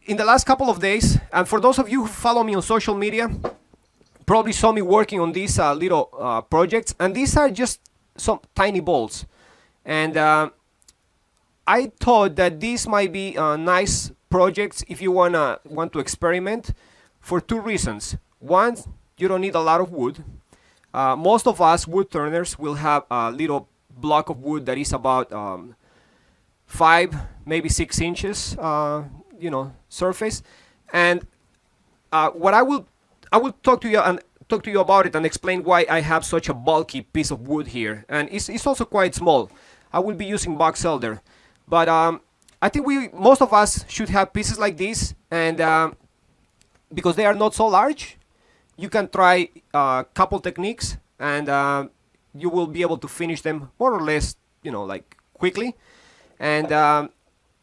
in the last couple of days, and for those of you who follow me on social media, probably saw me working on these little projects, and these are just some tiny balls. And I thought that these might be nice projects if you want to experiment for two reasons. One, you don't need a lot of wood. Most of us wood turners will have a little block of wood that is about 5, maybe 6 inches, surface. And what I will talk to you about it and explain why I have such a bulky piece of wood here, and it's also quite small. I will be using box elder, but I think most of us should have pieces like this, and because they are not so large, you can try a couple techniques, and you will be able to finish them more or less, like quickly. And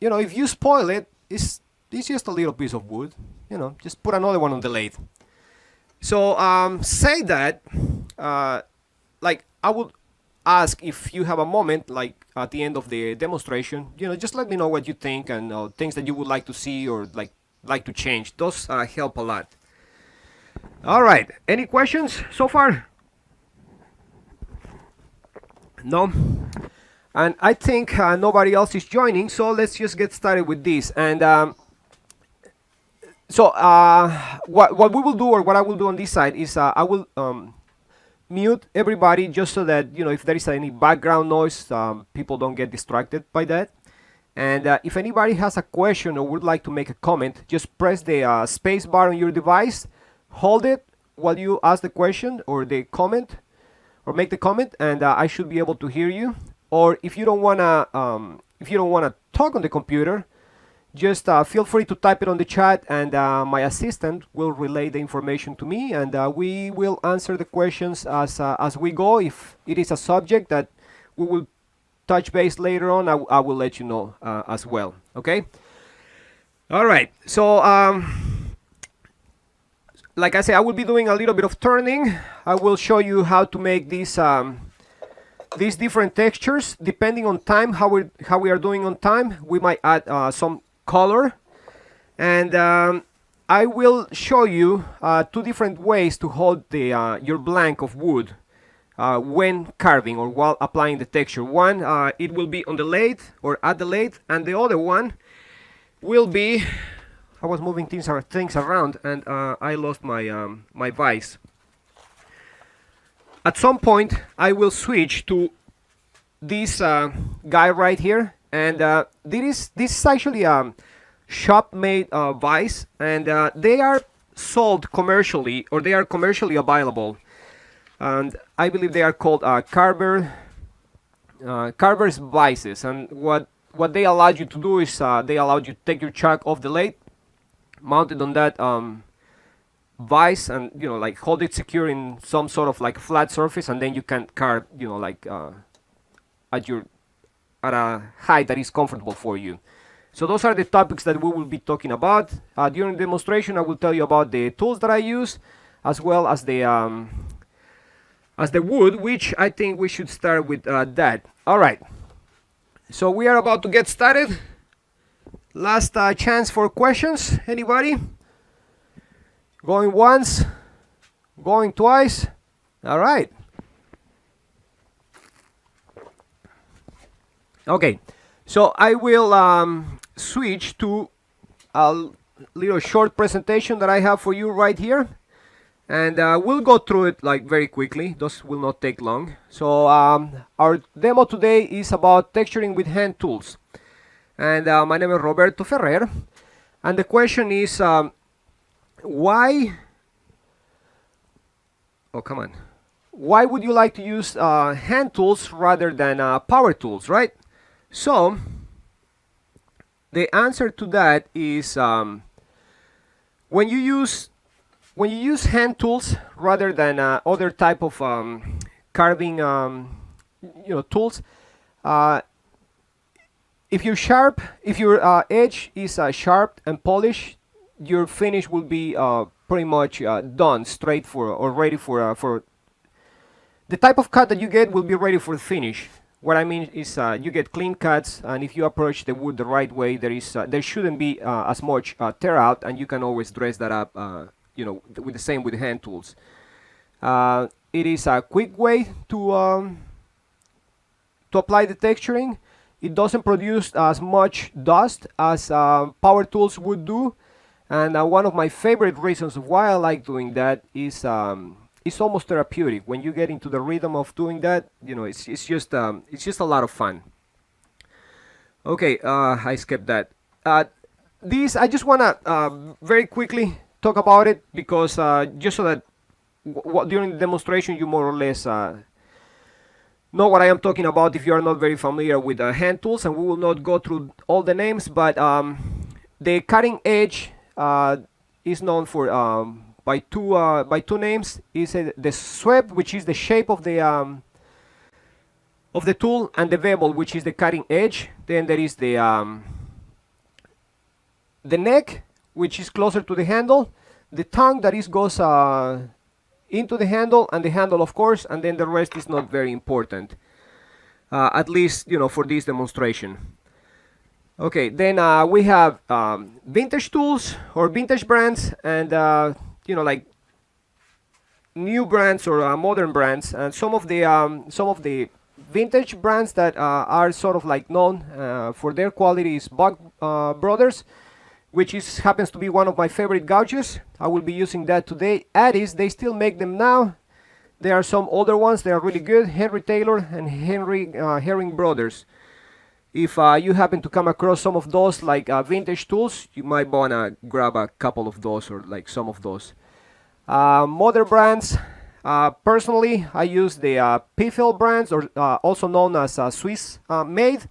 if you spoil it, it's just a little piece of wood. Just put another one on the lathe. So say that, like, I would ask if you have a moment, like at the end of the demonstration, just let me know what you think, and things that you would like to see or like to change. Those help a lot. All right, any questions so far? No? And I think nobody else is joining, so let's just get started with this. And so what we will do, or what I will do on this side, is I will mute everybody, just so that if there is any background noise, people don't get distracted by that. And if anybody has a question or would like to make a comment, just press the space bar on your device, hold it while you ask the question or the comment, or make the comment, and I should be able to hear you. Or if you don't wanna talk on the computer, just feel free to type it on the chat, and my assistant will relay the information to me, and we will answer the questions as we go. If it is a subject that we will touch base later on, I will let you know as well. Okay. All right. So like I said, I will be doing a little bit of turning. I will show you how to make these different textures depending on time. How we are doing on time, we might add some color, and I will show you two different ways to hold your blank of wood when carving or while applying the texture. One, it will be on the lathe or at the lathe, and the other one will be, I was moving things around, and I lost my vise. At some point I will switch to this guy right here, and this is actually a shop-made vise, and they are sold commercially, or they are commercially available, and I believe they are called carver's vices. And what they allow you to do is they allow you to take your chuck off the lathe, mount it on that vise, and like hold it secure in some sort of like flat surface, and then you can carve like at a height that is comfortable for you. So those are the topics that we will be talking about during the demonstration. I will tell you about the tools that I use, as well as the wood, which I think we should start with that. All right, so we are about to get started. Last chance for questions. Anybody? Going once, going twice. All right. Okay, so I will switch to a little short presentation that I have for you right here, and we'll go through it like very quickly. Those will not take long. So our demo today is about texturing with hand tools, and my name is Roberto Ferrer, and the question is why would you like to use hand tools rather than power tools, right? So the answer to that is when you use hand tools rather than other type of carving tools, if your edge is sharp and polished, your finish will be pretty much done, straight for, or ready for the type of cut that you get will be ready for the finish. What I mean is you get clean cuts, and if you approach the wood the right way, there shouldn't be as much tear out, and you can always dress that up, with the same with hand tools. It is a quick way to apply the texturing. It doesn't produce as much dust as power tools would do, and one of my favorite reasons why I like doing that is it's almost therapeutic. When you get into the rhythm of doing that, it's just a lot of fun. Okay, I skipped that. These I just wanna very quickly talk about it because just so that during the demonstration you more or less know what I am talking about if you are not very familiar with hand tools, and we will not go through all the names, but the cutting edge is known for by two names. Is the sweep, which is the shape of the tool, and the bevel, which is the cutting edge. Then there is the neck, which is closer to the handle, the tongue that goes into the handle, and the handle, of course, and then the rest is not very important, at least for this demonstration. Okay, then we have vintage tools or vintage brands, and like new brands or modern brands, and some of the vintage brands that are sort of like known for their quality is Buck Brothers, which happens to be one of my favorite gouges. I will be using that today. Addis, they still make them now. There are some older ones, they are really good. Henry Taylor and Herring Brothers. If you happen to come across some of those like vintage tools, you might wanna grab a couple of those or like some of those. Modern brands, personally I use the Pfel brands, or also known as Swiss made.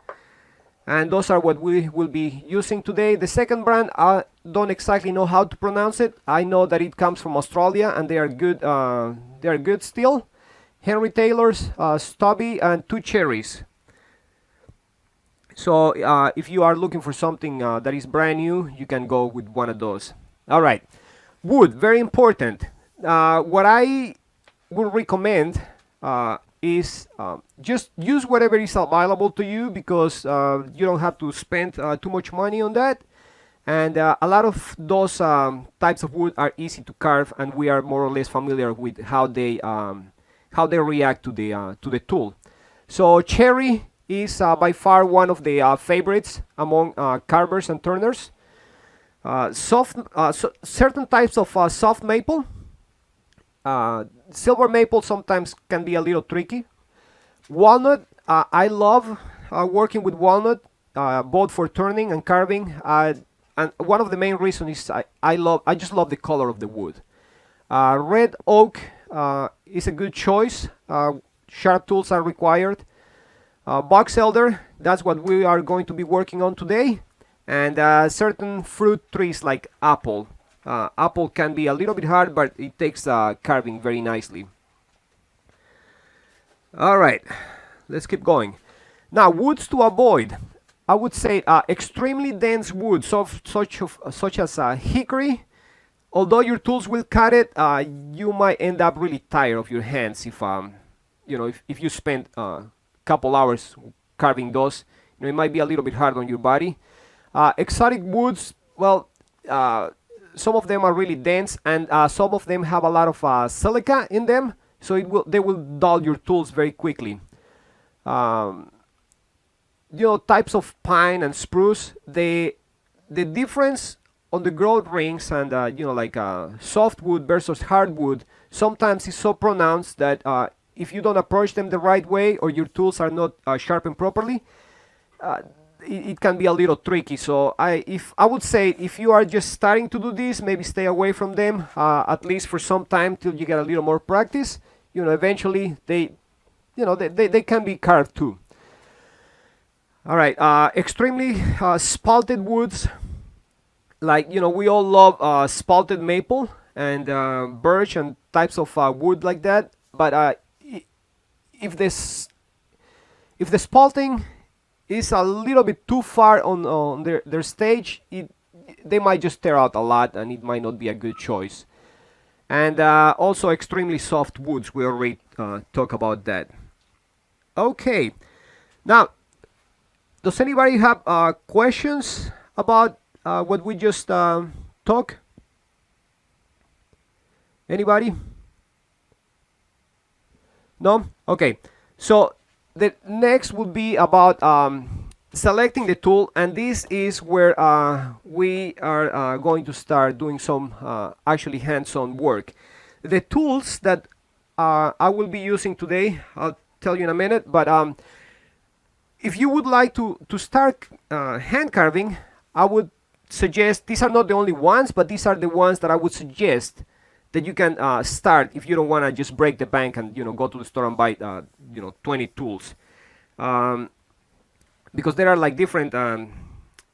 And those are what we will be using today. The second brand, I don't exactly know how to pronounce it. I know that it comes from Australia, and they are good. They are good still. Henry Taylor's, Stubby, and Two Cherries. So if you are looking for something that is brand new, you can go with one of those. All right, wood, very important. What I would recommend is just use whatever is available to you, because you don't have to spend too much money on that, and a lot of those types of wood are easy to carve, and we are more or less familiar with how they react to the tool. So cherry is by far one of the favorites among carvers and turners. Certain types of soft maple. Silver maple sometimes can be a little tricky. Walnut, I love working with walnut, both for turning and carving. And one of the main reasons is I just love the color of the wood. Red oak is a good choice. Sharp tools are required. Box elder, that's what we are going to be working on today. And certain fruit trees like apple. Apple can be a little bit hard, but it takes carving very nicely. All right, let's keep going. Now, woods to avoid. I would say extremely dense wood, such as hickory. Although your tools will cut it, you might end up really tired of your hands if you spend a couple hours carving those. It might be a little bit hard on your body. Exotic woods, well, some of them are really dense, and some of them have a lot of silica in them, so they will dull your tools very quickly. Types of pine and spruce, the difference on the growth rings and like softwood versus hardwood sometimes is so pronounced that if you don't approach them the right way, or your tools are not sharpened properly, it can be a little tricky. So I would say if you are just starting to do this, maybe stay away from them at least for some time till you get a little more practice. Eventually they can be carved too. All right, extremely spalted woods, like we all love spalted maple and birch and types of wood like that. But if the spalting is a little bit too far on their stage, they might just tear out a lot, and it might not be a good choice. And also extremely soft woods, we already talked about that. Okay, Now, does anybody have questions about what we just talked? Anybody? No? Okay. So the next would be about selecting the tool, and this is where we are going to start doing some actually hands-on work. The tools that I will be using today, I'll tell you in a minute, but if you would like to start hand carving, I would suggest, these are not the only ones, but these are the ones that I would suggest that you can start if you don't want to just break the bank and go to the store and buy 20 tools, because there are like different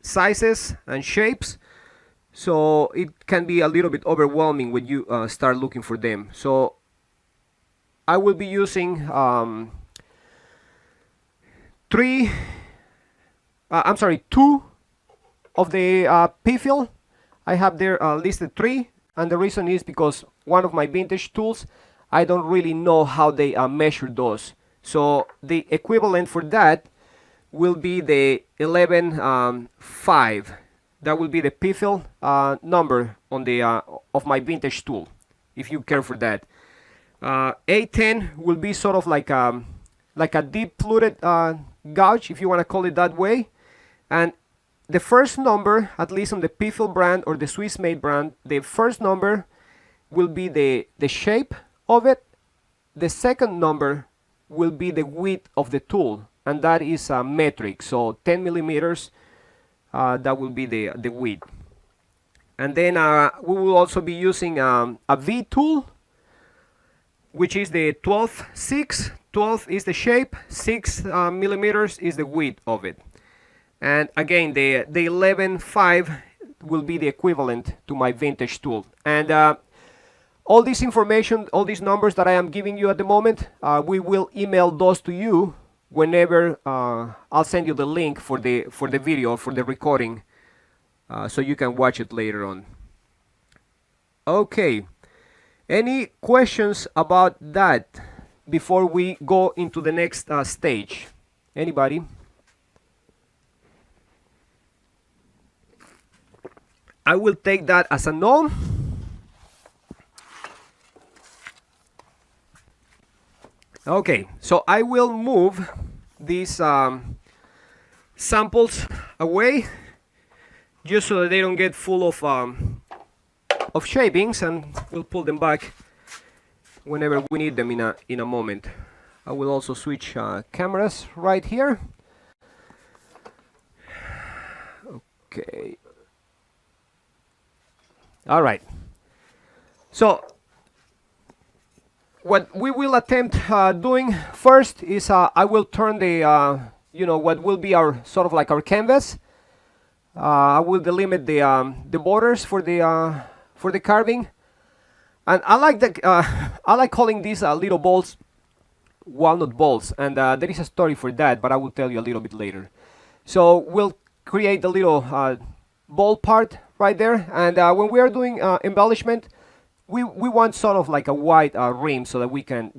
sizes and shapes, so it can be a little bit overwhelming when you start looking for them. So I will be using two of the P-fill. I have there listed 3, and the reason is because one of my vintage tools, I don't really know how they measure those. So the equivalent for that will be the 11.5. That will be the P-fill number on the of my vintage tool, if you care for that. 810 will be sort of like a deep fluted gouge, if you want to call it that way. And the first number, at least on the P-fill brand or the Swiss made brand, the first number will be the shape of it. The second number will be the width of the tool, and that is metric, so 10 millimeters. That will be the width. And then we will also be using a V tool, which is the 12.6. 12 is the shape, 6 millimeters is the width of it. And again, the 11.5 will be the equivalent to my vintage tool. And all this information, all these numbers that I am giving you at the moment, we will email those to you whenever I'll send you the link for the video, for the recording, so you can watch it later on. Okay. Any questions about that before we go into the next stage? Anybody? I will take that as a no. Okay, so I will move these samples away just so that they don't get full of shavings, and we'll pull them back whenever we need them in a moment. I will also switch cameras right here. Okay. All right. So what we will attempt doing first is I will turn the what will be our sort of like our canvas. I will delimit the borders for the carving, and I like calling these little balls walnut balls, and there is a story for that, but I will tell you a little bit later. So we'll create a little ball part right there, and when we are doing embellishment, we want sort of like a wide rim so that we can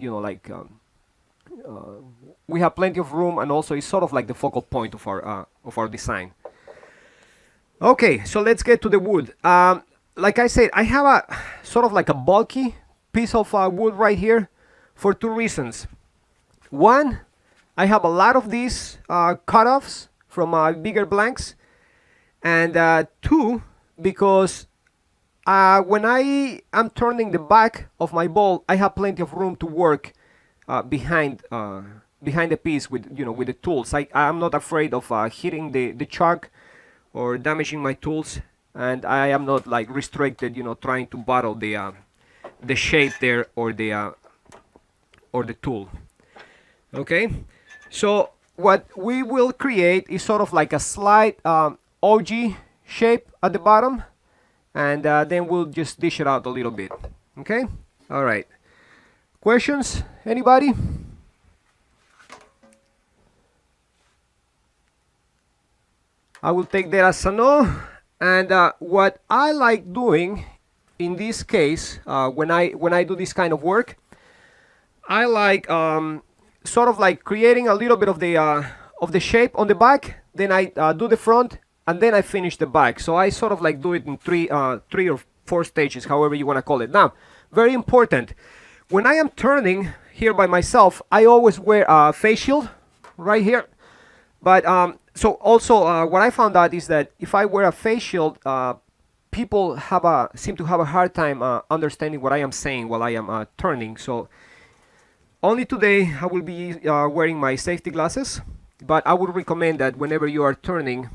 we have plenty of room, and also it's sort of like the focal point of our design. Okay, so let's get to the wood. Like I said, I have a sort of like a bulky piece of wood right here for 2 reasons. One, I have a lot of these cut-offs from bigger blanks, and 2, because when I am turning the back of my ball, I have plenty of room to work behind the piece with with the tools. I'm not afraid of hitting the chalk or damaging my tools, and I am not like restricted, trying to battle the shape there or the tool. Okay, so what we will create is sort of like a slight OG shape at the bottom, and then we'll just dish it out a little bit. Okay, all right. Questions? Anybody? I will take that as a no. And what I like doing in this case, when I do this kind of work, I like sort of like creating a little bit of of the shape on the back, then I do the front, and then I finish the back. So I sort of like do it in three or four stages, however you want to call it. Now, very important, when I am turning here by myself, I always wear a face shield right here. But so also what I found out is that if I wear a face shield, people seem to have a hard time understanding what I am saying while I am turning. So only today I will be wearing my safety glasses, but I would recommend that whenever you are turning,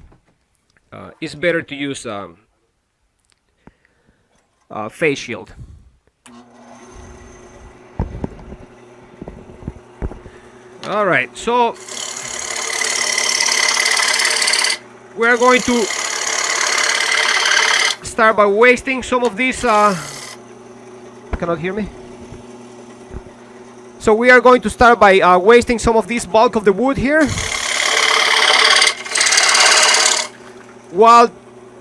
it's better to use face shield. All right, so we're going to start by wasting some of these. Cannot hear me? So we are going to start by wasting some of this bulk of the wood here, while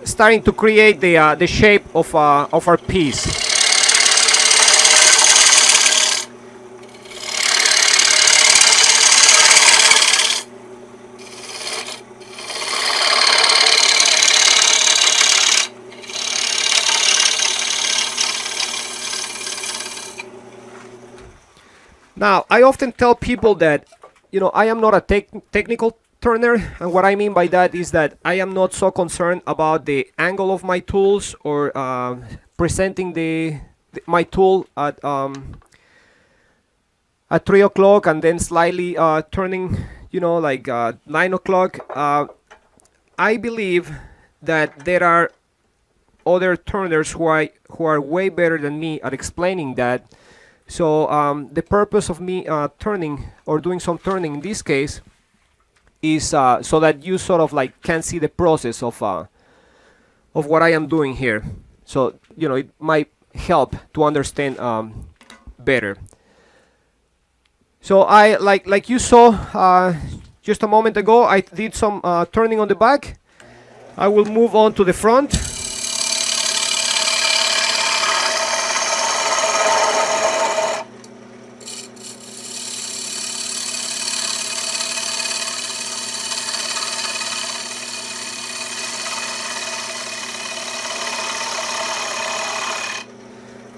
starting to create the shape of our piece. Now, I often tell people that, I am not a technical turner, and what I mean by that is that I am not so concerned about the angle of my tools or presenting my tool at 3 o'clock and then slightly turning, like 9 o'clock. I believe that there are other turners who are way better than me at explaining that. So the purpose of me turning or doing some turning in this case is so that you sort of like can see the process of what I am doing here. So it might help to understand better. So I like you saw just a moment ago, I did some turning on the back. I will move on to the front.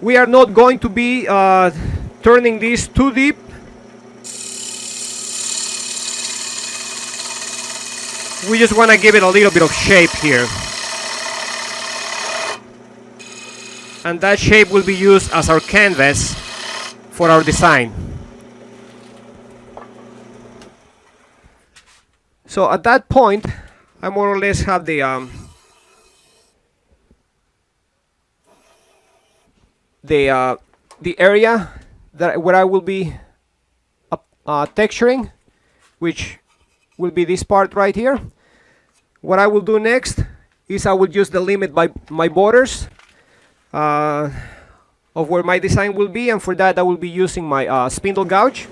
We are not going to be turning this too deep. We just want to give it a little bit of shape here. And that shape will be used as our canvas for our design. So at that point, I more or less have the area where I will be texturing, which will be this part right here. What I will do next is I will use the limit by my borders of where my design will be, and for that I will be using my spindle gouge.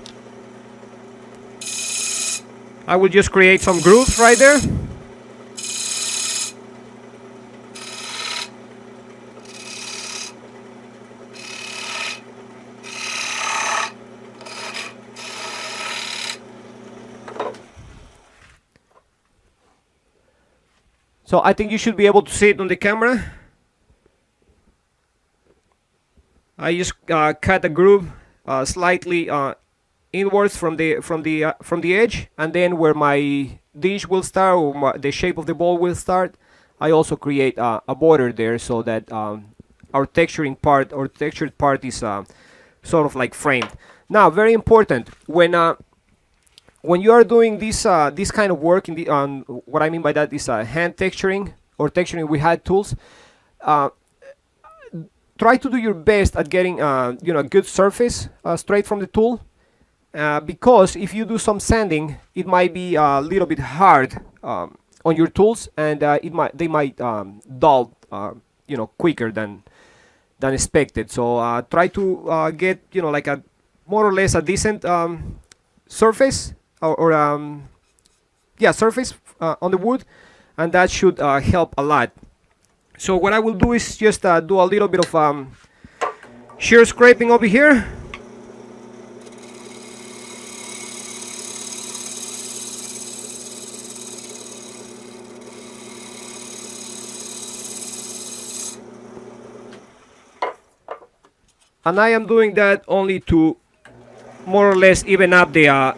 I will just create some grooves right there. So I think you should be able to see it on the camera. I just cut a groove slightly inwards from the edge, and then where my dish will start, or the shape of the ball will start, I also create a border there so that our texturing part or textured part is sort of like framed. Now, very important, when you are doing this kind of work, what I mean by that is hand texturing or texturing with hand tools, try to do your best at getting a good surface straight from the tool, because if you do some sanding, it might be a little bit hard on your tools, and they might dull quicker than expected. So try to get like a more or less a decent surface surface on the wood, and that should help a lot. So what I will do is just do a little bit of shear scraping over here. and I am doing that only to more or less even up the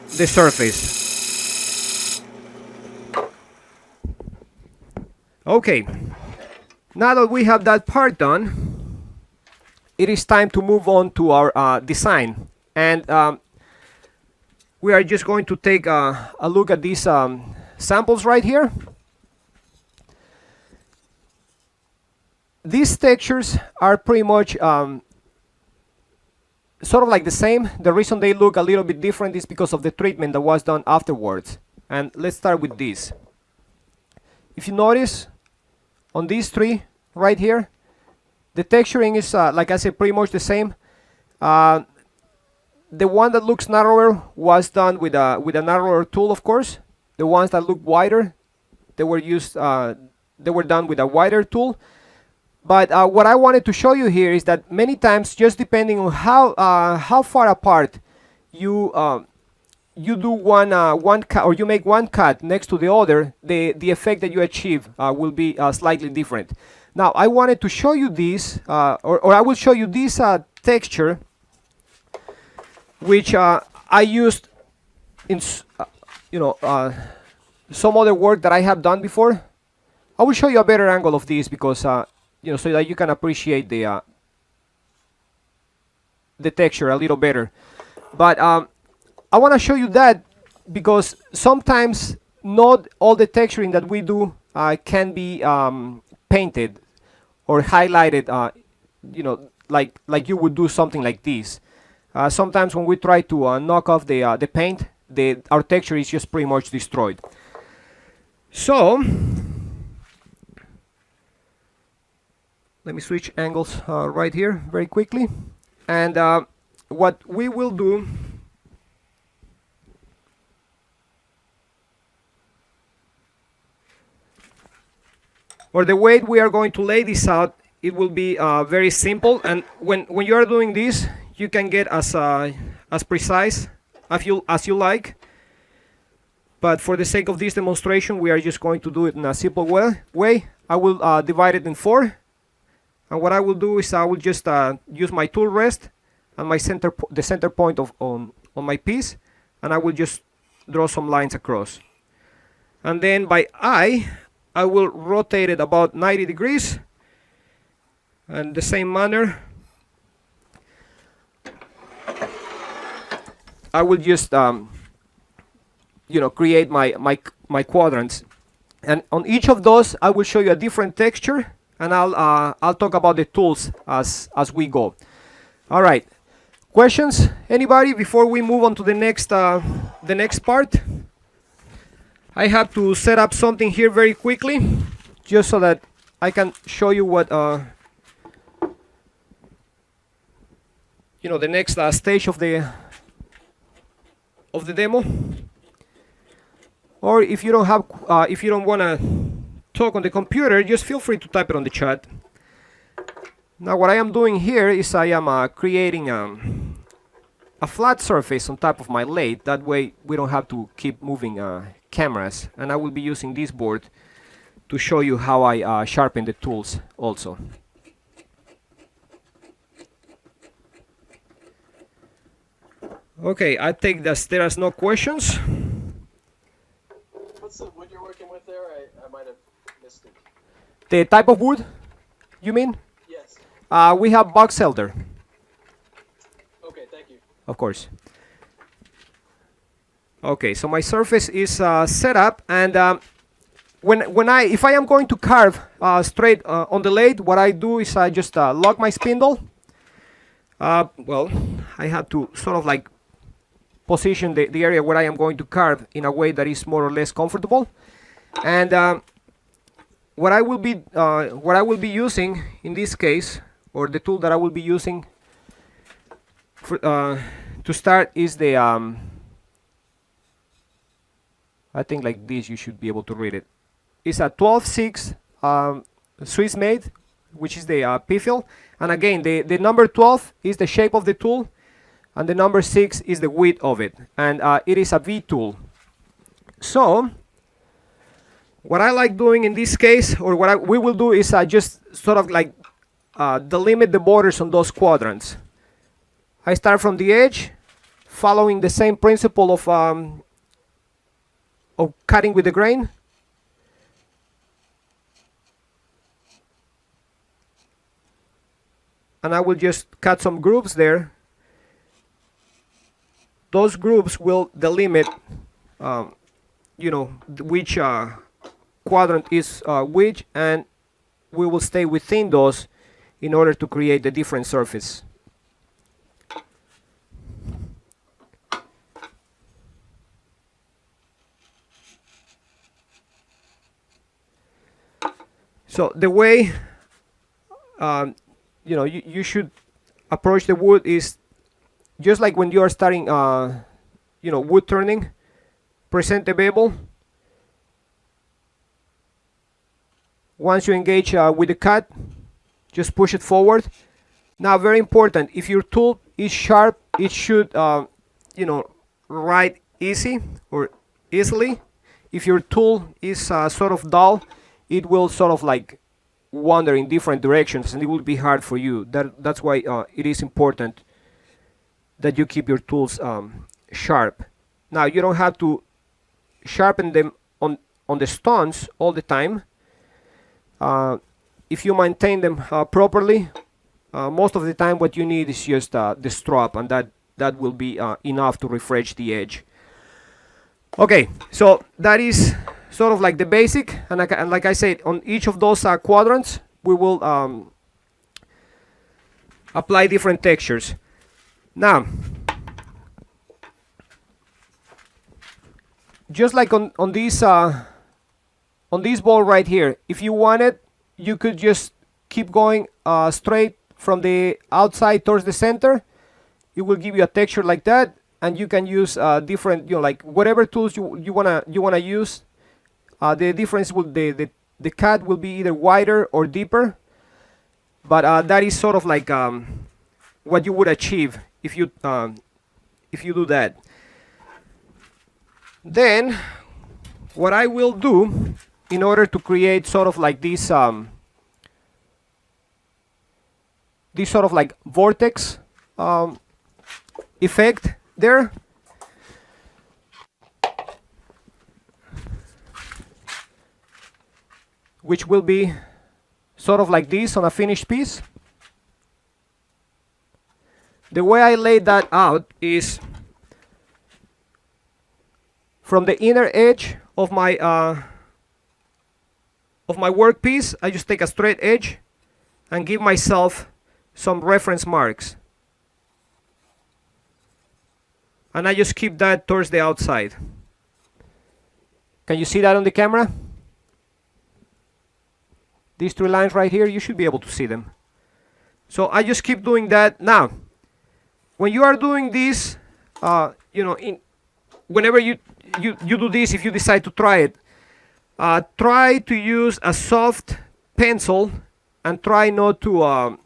surface. Okay, now that we have that part done, it is time to move on to our design. And we are just going to take a look at these samples right here. These textures are pretty much sort of like the same. The reason they look a little bit different is because of the treatment that was done afterwards. And let's start with this. If you notice, on these three right here, the texturing is, like I said, pretty much the same. The one that looks narrower was done with a narrower tool, of course. The ones that look wider, they were done with a wider tool. But what I wanted to show you here is that many times, just depending on how far apart you do one cut, or you make one cut next to the other, the effect that you achieve will be slightly different. Now, I wanted to show you this, or I will show you this texture, which I used in some other work that I have done before. I will show you a better angle of this because so that you can appreciate the texture a little better. But I want to show you that because sometimes not all the texturing that we do can be painted or highlighted, like you would do something like this. Sometimes when we try to knock off the paint, our texture is just pretty much destroyed. So let me switch angles right here very quickly. And what we will do, or the way we are going to lay this out, it will be very simple. And when you are doing this, you can get as precise as you like. But for the sake of this demonstration, we are just going to do it in a simple way. I will divide it in 4. And what I will do is I will just use my tool rest and the center point on my piece, and I will just draw some lines across. And then by eye, I will rotate it about 90 degrees. And the same manner, I will just create my quadrants. And on each of those, I will show you a different texture. And I'll talk about the tools as we go. All right. Questions? Anybody before we move on to the next part? I have to set up something here very quickly, just so that I can show you what the next stage of the demo. Or if you don't want to talk on the computer, just feel free to type it on the chat. Now what I am doing here is I am creating a flat surface on top of my lathe. That way we don't have to keep moving cameras, and I will be using this board to show you how I sharpen the tools also. Okay, I take that there is no questions. What's the wood you're working with there? I might have missed it. The type of wood, you mean? Yes. We have box elder. Okay, thank you. Of course. Okay, so my surface is set up, and if I am going to carve straight on the lathe, what I do is I just lock my spindle. Well, I have to sort of like position the area where I am going to carve in a way that is more or less comfortable. And what I will be using in this case, or the tool that I will be using to start, is the I think like this, you should be able to read it. It's a 12/6 Swiss made, which is the P-fill. And again, the number 12 is the shape of the tool, and the number 6 is the width of it. And it is a V tool. So what I like doing in this case, or we will do, is just sort of like delimit the borders on those quadrants. I start from the edge, following the same principle of cutting with the grain. And I will just cut some grooves there. Those grooves will delimit, which quadrant is which, and we will stay within those in order to create the different surface. So the way you should approach the wood is just like when you are starting wood turning. Present the bevel. Once you engage with the cut, just push it forward. Now, very important, if your tool is sharp, it should write easy or easily. If your tool is sort of dull, it will sort of like wander in different directions and it will be hard for you. That's why it is important that you keep your tools sharp. Now, you don't have to sharpen them on the stones all the time. If you maintain them properly, most of the time what you need is just the strop, and that will be enough to refresh the edge. Okay, so that is sort of like the basic, and like I said, on each of those quadrants we will apply different textures. Now, just like on this ball right here, if you wanted, you could just keep going straight from the outside towards the center. It will give you a texture like that, and you can use different, like whatever tools you wanna use. The difference will the cut will be either wider or deeper, but that is sort of like what you would achieve if you do that. Then what I will do in order to create sort of like this sort of like vortex effect there, which will be sort of like this on a finished piece. The way I laid that out is from the inner edge of my workpiece, I just take a straight edge and give myself some reference marks, and I just keep that towards the outside. Can you see that on the camera? These three lines right here, you should be able to see them. So I just keep doing that. Now, when you are doing this, whenever you do this, if you decide to try it, try to use a soft pencil and try not to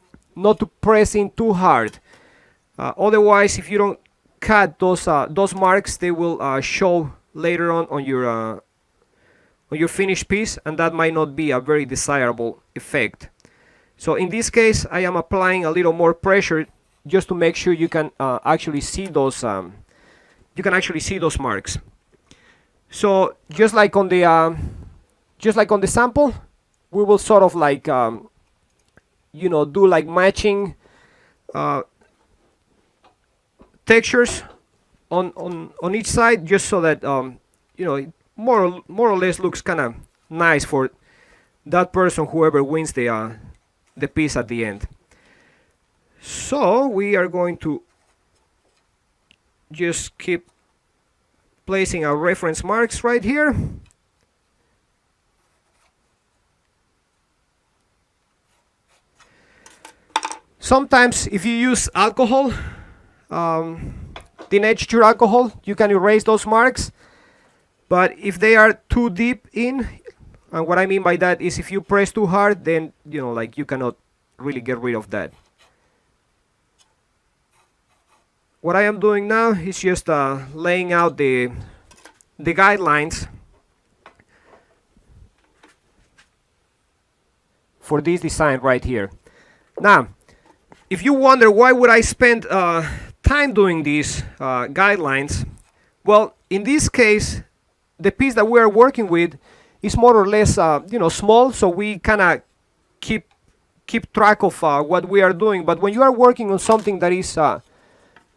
press in too hard. Otherwise, if you don't cut those marks, they will show later on your finished piece, and that might not be a very desirable effect. So in this case, I am applying a little more pressure just to make sure you can actually see those. You can actually see those marks. So just like on the sample, we will sort of like do like matching textures on each side, just so that it more or less looks kind of nice for that person, whoever wins the piece at the end. So we are going to just keep placing our reference marks right here. Sometimes if you use alcohol, denatured alcohol, you can erase those marks. But if they are too deep in, and what I mean by that is if you press too hard, then you cannot really get rid of that. What I am doing now is just laying out the guidelines for this design right here. Now, if you wonder why would I spend time doing these guidelines, well, in this case, the piece that we are working with is more or less, small, so we kind of keep track of what we are doing. But when you are working on something that is,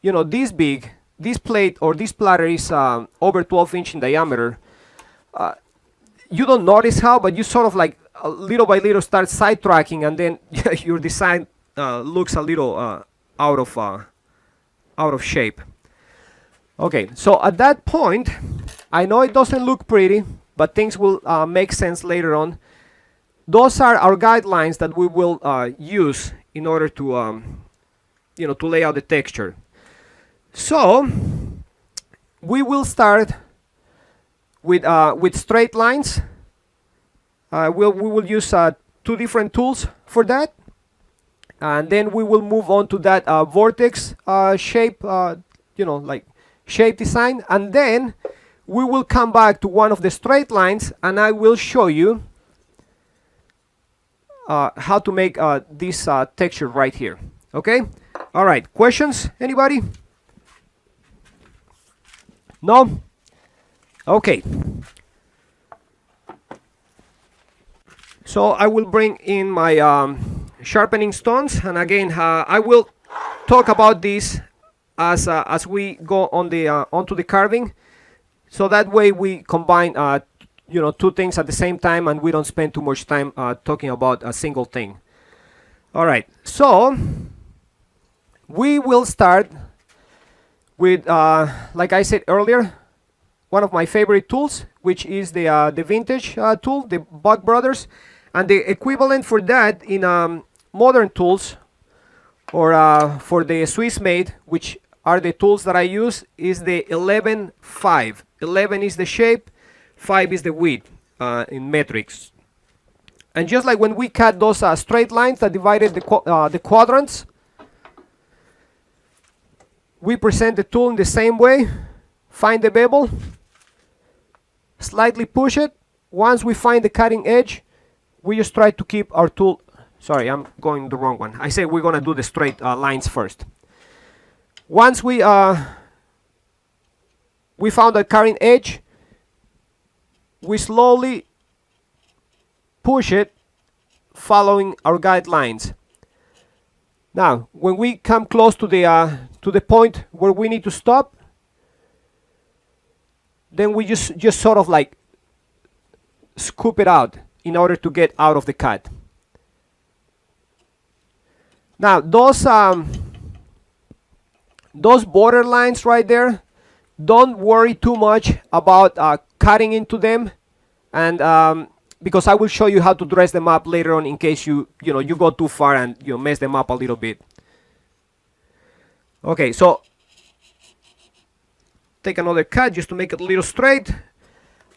this big, this plate or this platter is over 12-inch in diameter, you don't notice how, but you sort of like little by little start sidetracking, and then your design looks a little out of shape. Okay, so at that point, I know it doesn't look pretty, but things will make sense later on. Those are our guidelines that we will use in order to, to lay out the texture. So we will start with straight lines. We will use two different tools for that, and then we will move on to that vortex shape, like shape design, and then we will come back to one of the straight lines, and I will show you how to make this texture right here. Okay? All right. Questions? Anybody? No? Okay. So I will bring in my sharpening stones, and again, I will talk about this as we go on the onto the carving, so that way we combine two things at the same time, and we don't spend too much time talking about a single thing. All right, so we will start with like I said earlier, one of my favorite tools, which is the vintage tool, the Buck Brothers, and the equivalent for that in modern tools, or for the Swiss made, which are the tools that I use, is the 11-5. 11 is the shape, 5 is the width in metrics. And just like when we cut those straight lines that divided the quadrants, we present the tool in the same way. Find the bevel, slightly push it. Once we find the cutting edge, we just try to keep our tool. Sorry, I'm going the wrong one. I said we're going to do the straight lines first. Once we found the cutting edge, we slowly push it, following our guidelines. Now, when we come close to the point where we need to stop, then we just sort of like scoop it out in order to get out of the cut. Now, those border lines right there, don't worry too much about cutting into them, and because I will show you how to dress them up later on in case you go too far and mess them up a little bit. Okay, so take another cut just to make it a little straight.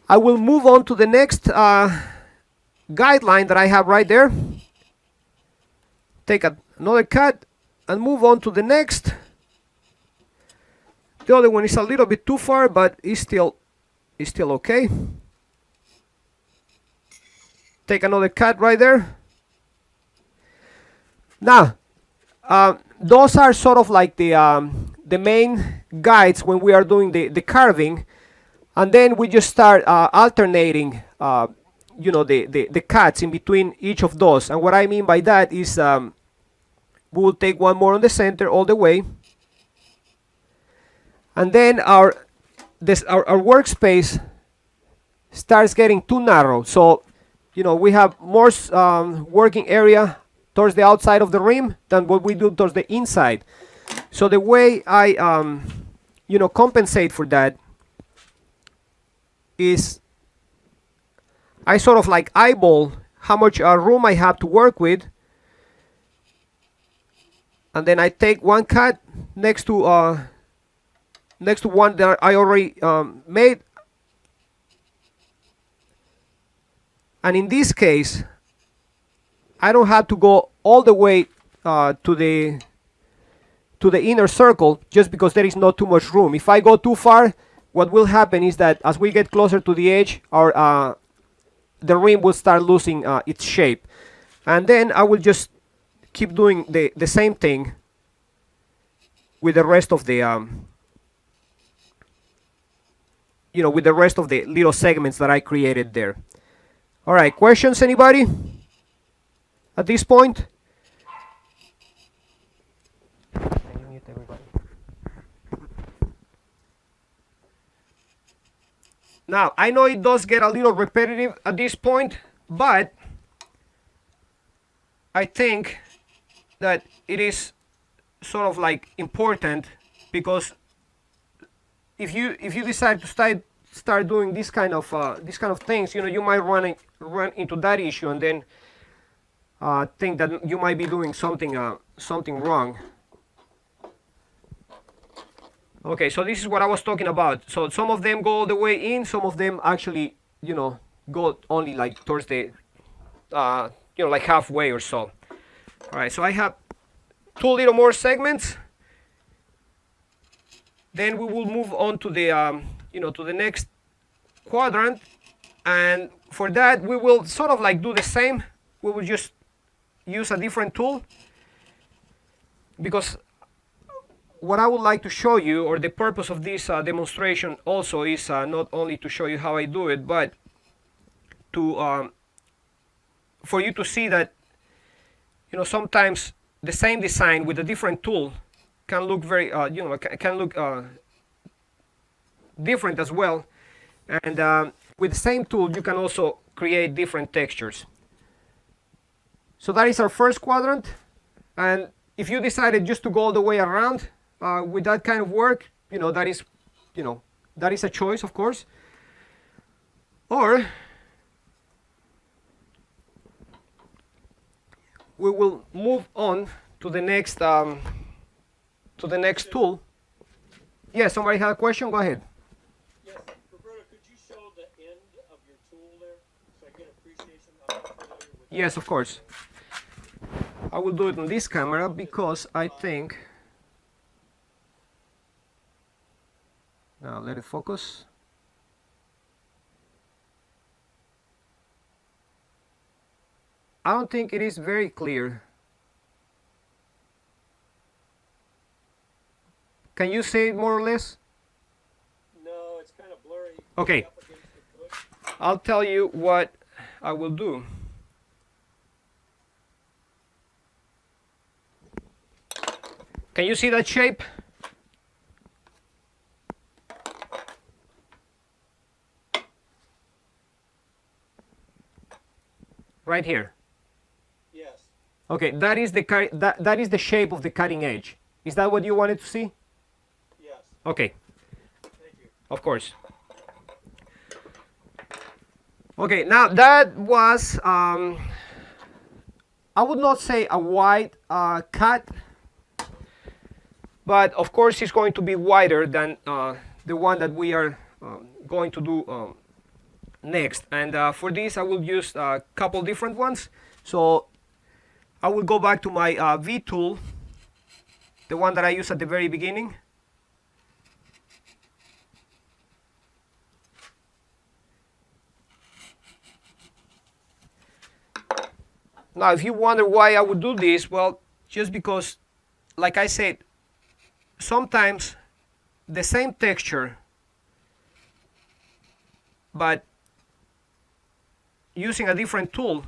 I will move on to the next guideline that I have right there. Take another cut and move on to the next. The other one is a little bit too far, but it's still okay. Take another cut right there. Now, those are sort of like the main guides when we are doing the carving, and then we just start alternating the cuts in between each of those. And what I mean by that is we will take one more on the center all the way, and then our workspace starts getting too narrow. So we have more working area towards the outside of the rim than what we do towards the inside. So the way I compensate for that is I sort of like eyeball how much room I have to work with, and then I take one cut next to one that I already made. And in this case, I don't have to go all the way to the inner circle, just because there is not too much room. If I go too far, what will happen is that as we get closer to the edge, the rim will start losing its shape. And then I will just keep doing the same thing with the rest of the with the rest of the little segments that I created there. All right, questions, anybody at this point? Can you mute everybody? Now, I know it does get a little repetitive at this point, but I think that it is sort of like important, because if you decide to start doing this kind of things, you might run into that issue, and then think that you might be doing something wrong. Okay, so this is what I was talking about. So some of them go all the way in, some of them actually go only like towards the like halfway or so. All right, so I have 2 little more segments. Then we will move on to the to the next quadrant, and for that we will sort of like do the same. We will just use a different tool, because what I would like to show you, or the purpose of this demonstration also, is not only to show you how I do it, but to for you to see that sometimes the same design with a different tool can look very can look different as well, and with the same tool you can also create different textures. So that is our first quadrant, and if you decided just to go all the way around with that kind of work, that is a choice, of course. Or we will move on to the next tool. Yeah, somebody had a question? Go ahead. Yes, Roberto, could you show the end of your tool there so I get appreciation? I'm not familiar with Yes, of course. I will do it on this camera because I think. Now let it focus. I don't think it is very clear. Can you say it more or less? No, it's kind of blurry. Okay. Up against the bush. I'll tell you what I will do. Can you see that shape? Right here. Yes. Okay, that is the shape of the cutting edge. Is that what you wanted to see? Yes. Okay, Thank you. of course. Okay, now that was I would not say a wide cut, but of course it's going to be wider than the one that we are going to do next. And for this I will use a couple different ones. So I will go back to my V tool, the one that I used at the very beginning. Now if you wonder why I would do this, well, just because, like I said, sometimes the same texture, but using a different tool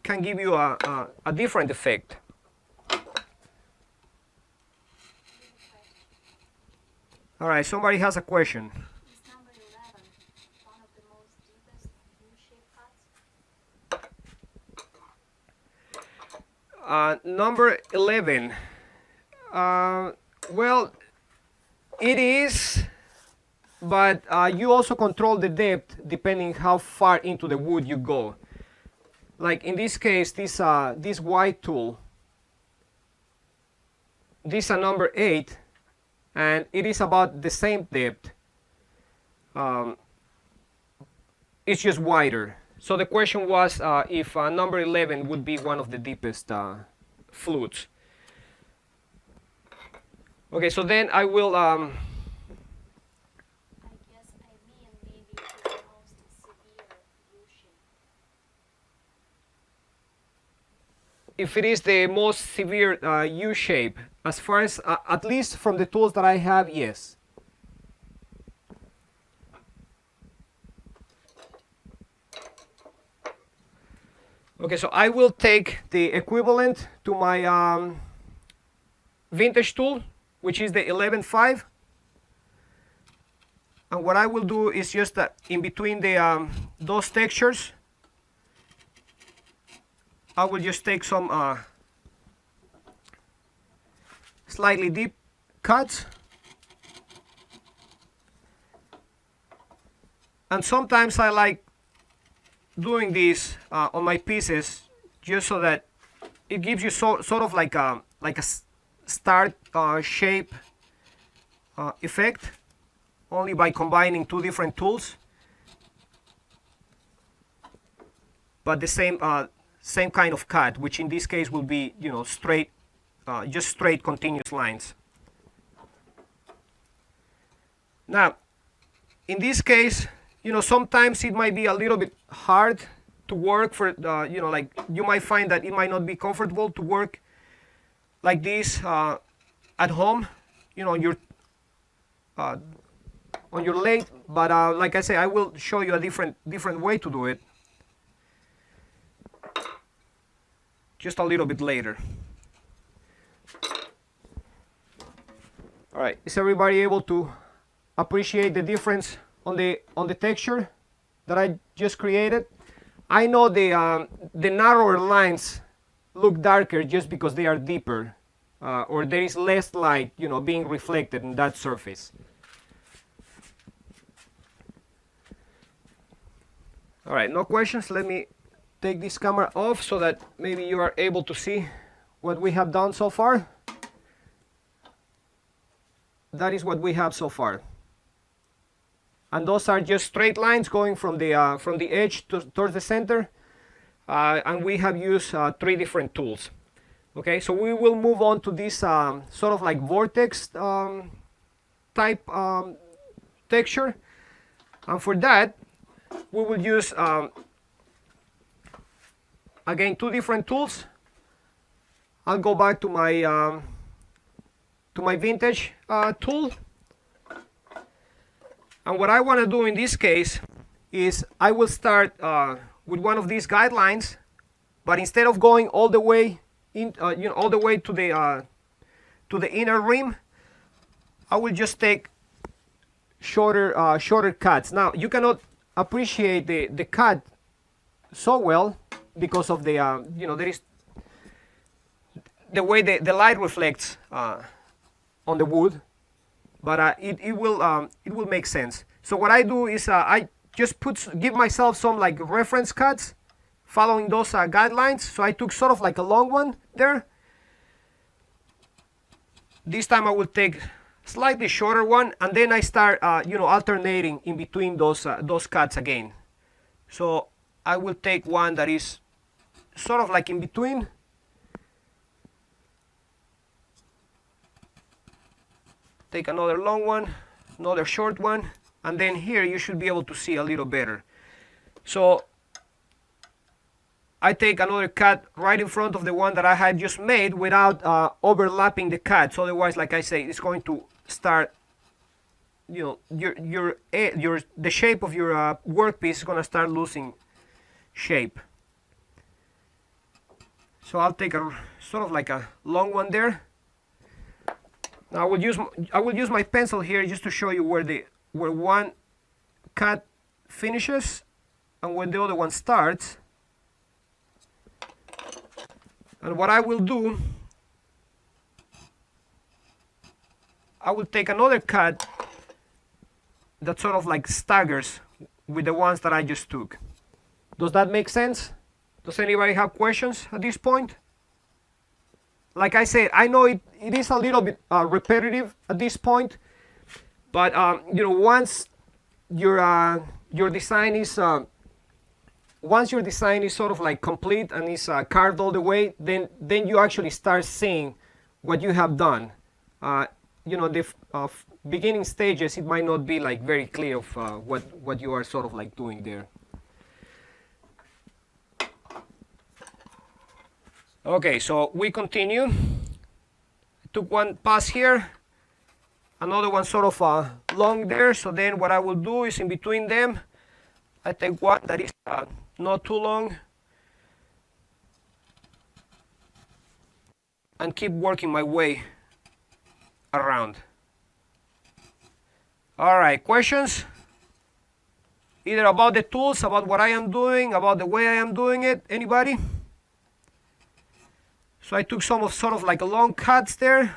can give you a different effect. All right, somebody has a question. Is number 11 one of the most deepest U-shaped cuts? Number 11. Well, it is, but you also control the depth depending how far into the wood you go. Like in this case, this white tool, this is a number 8, and it is about the same depth. It's just wider. So the question was if number 11 would be one of the deepest flutes. Okay, so then I will. I guess I mean maybe it is the most severe U-shape. if it is the most severe U shape. As far as at least from the tools that I have, yes. Okay, so I will take the equivalent to my vintage tool, which is the 11.5. And what I will do is just in between the those textures, I will just take some slightly deep cuts. And sometimes I like doing this on my pieces just so that it gives you sort of like a start shape effect, only by combining two different tools, but the same kind of cut, which in this case will be, you know, straight, just straight continuous lines. Now, in this case, you know, sometimes it might be a little bit hard to work for, you know, like you might find that it might not be comfortable to work like this at home, you know, on your lathe. But like I say, I will show you a different way to do it just a little bit later. All right, is everybody able to appreciate the difference on the texture that I just created? I know the narrower lines look darker just because they are deeper, or there is less light, you know, being reflected in that surface. All right, no questions. Let me take this camera off so that maybe you are able to see what we have done so far. That is what we have so far. And those are just straight lines going from the edge towards the center. And we have used 3 different tools. Okay, so we will move on to this sort of like vortex type texture. And for that, we will use, again, 2 different tools. I'll go back to my vintage tool. And what I want to do in this case is I will start with one of these guidelines, but instead of going all the way in, you know, all the way to the inner rim, I will just take shorter cuts. Now you cannot appreciate the cut so well because of the you know, there is the way the light reflects on the wood, but it will make sense. So what I do is I just give myself some like reference cuts following those guidelines. So I took sort of like a long one there. This time I will take slightly shorter one, and then I start you know, alternating in between those cuts again. So I will take one that is sort of like in between. Take another long one, another short one, and then here you should be able to see a little better. So I take another cut right in front of the one that I had just made without overlapping the cuts. Otherwise, like I say, it's going to start, you know, the shape of your workpiece is going to start losing shape. So I'll take a sort of like a long one there. Now I will use my pencil here just to show you where one cut finishes and when the other one starts. And what I will do, I will take another cut that sort of like staggers with the ones that I just took. Does that make sense? Does anybody have questions at this point? Like I said, I know it is a little bit repetitive at this point, but you know, once your design is sort of like complete and is carved all the way, then you actually start seeing what you have done. You know, the beginning stages, it might not be like very clear of what you are sort of like doing there. Okay, so we continue. I took one pass here, another one sort of long there. So then what I will do is in between them, I take one that is not too long and keep working my way around. All right, questions? Either about the tools, about what I am doing, about the way I am doing it. Anybody? So I took some of sort of like a long cuts there,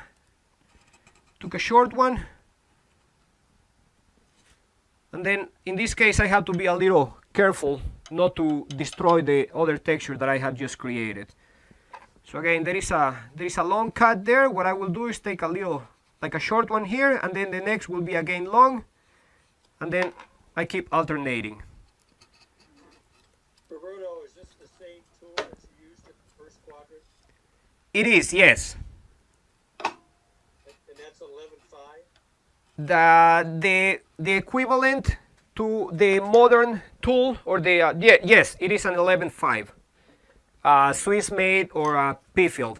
took a short one, and then in this case I have to be a little careful not to destroy the other texture that I have just created. So again, there is a long cut there. What I will do is take a little, like a short one here, and then the next will be again long, and then I keep alternating. Roberto, is this the same tool that you used in the first quadrant? It is, yes. And that's 11.5? The equivalent to the modern tool, or the yes, it is an 11.5. Swiss made or P-Field.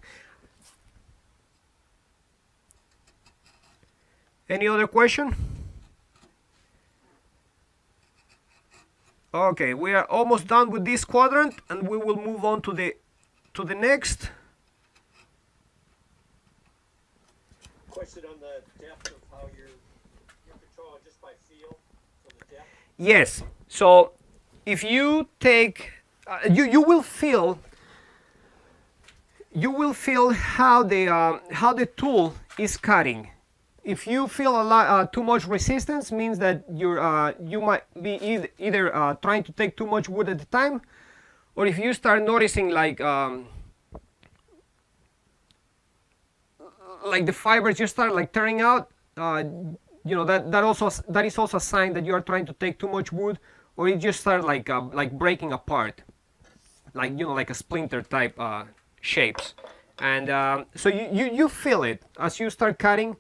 Any other question? Okay, we are almost done with this quadrant, and we will move on to the next. Question on the depth of how you're controlling just by feel for the depth? Yes. So if you take, you will feel how the tool is cutting. If you feel a lot too much resistance, means that you might be either trying to take too much wood at a time, or if you start noticing like the fibers just start like tearing out, you know, that is also a sign that you are trying to take too much wood, or it just start like breaking apart, like, you know, like a splinter type shapes. And so you feel it as you start cutting,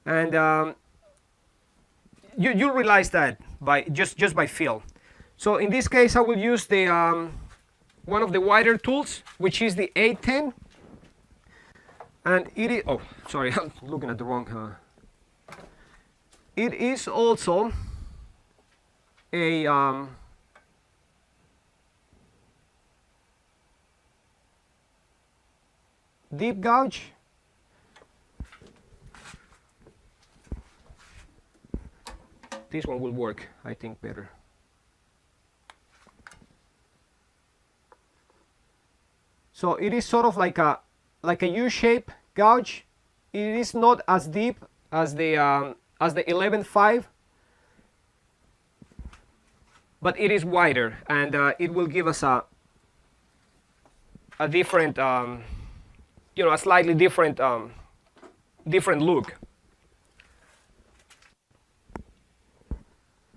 and you realize that by just by feel. So in this case I will use the one of the wider tools, which is the 810, and it is, oh sorry, I'm looking at the wrong it is also a deep gouge. This one will work, I think, better. So it is sort of like a U-shape gouge. It is not as deep as the 11.5, but it is wider, and it will give us a different, you know, a slightly different different look.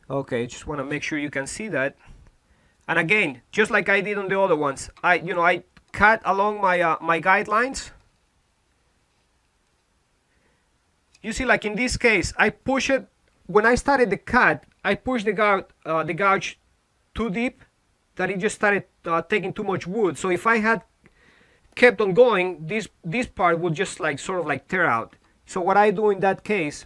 Okay, just want to make sure you can see that. And again, just like I did on the other ones, I cut along my my guidelines. You see, like in this case, I push it. When I started the cut, I pushed the gouge too deep, that it just started taking too much wood. So if I had kept on going, this part would just like sort of like tear out. So what I do in that case,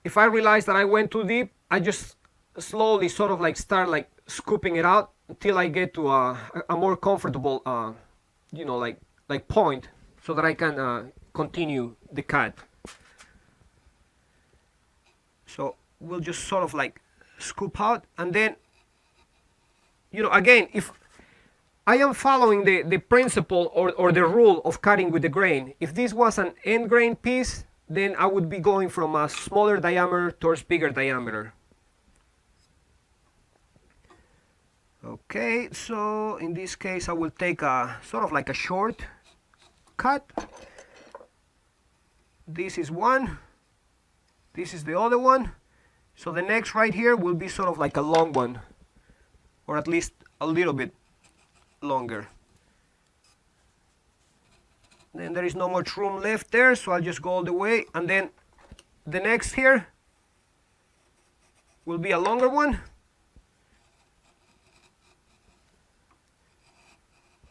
if I realize that I went too deep, I just slowly sort of like start like scooping it out until I get to a more comfortable, you know, like point, so that I can continue the cut. So we'll just sort of like scoop out, and then, you know, again, if I am following the principle or the rule of cutting with the grain, if this was an end grain piece, then I would be going from a smaller diameter towards bigger diameter. Okay, so in this case I will take a sort of like a short cut. This is one, this is the other one. So the next right here will be sort of like a long one, or at least a little bit longer. Then there is no much room left there, so I'll just go all the way, and then the next here will be a longer one,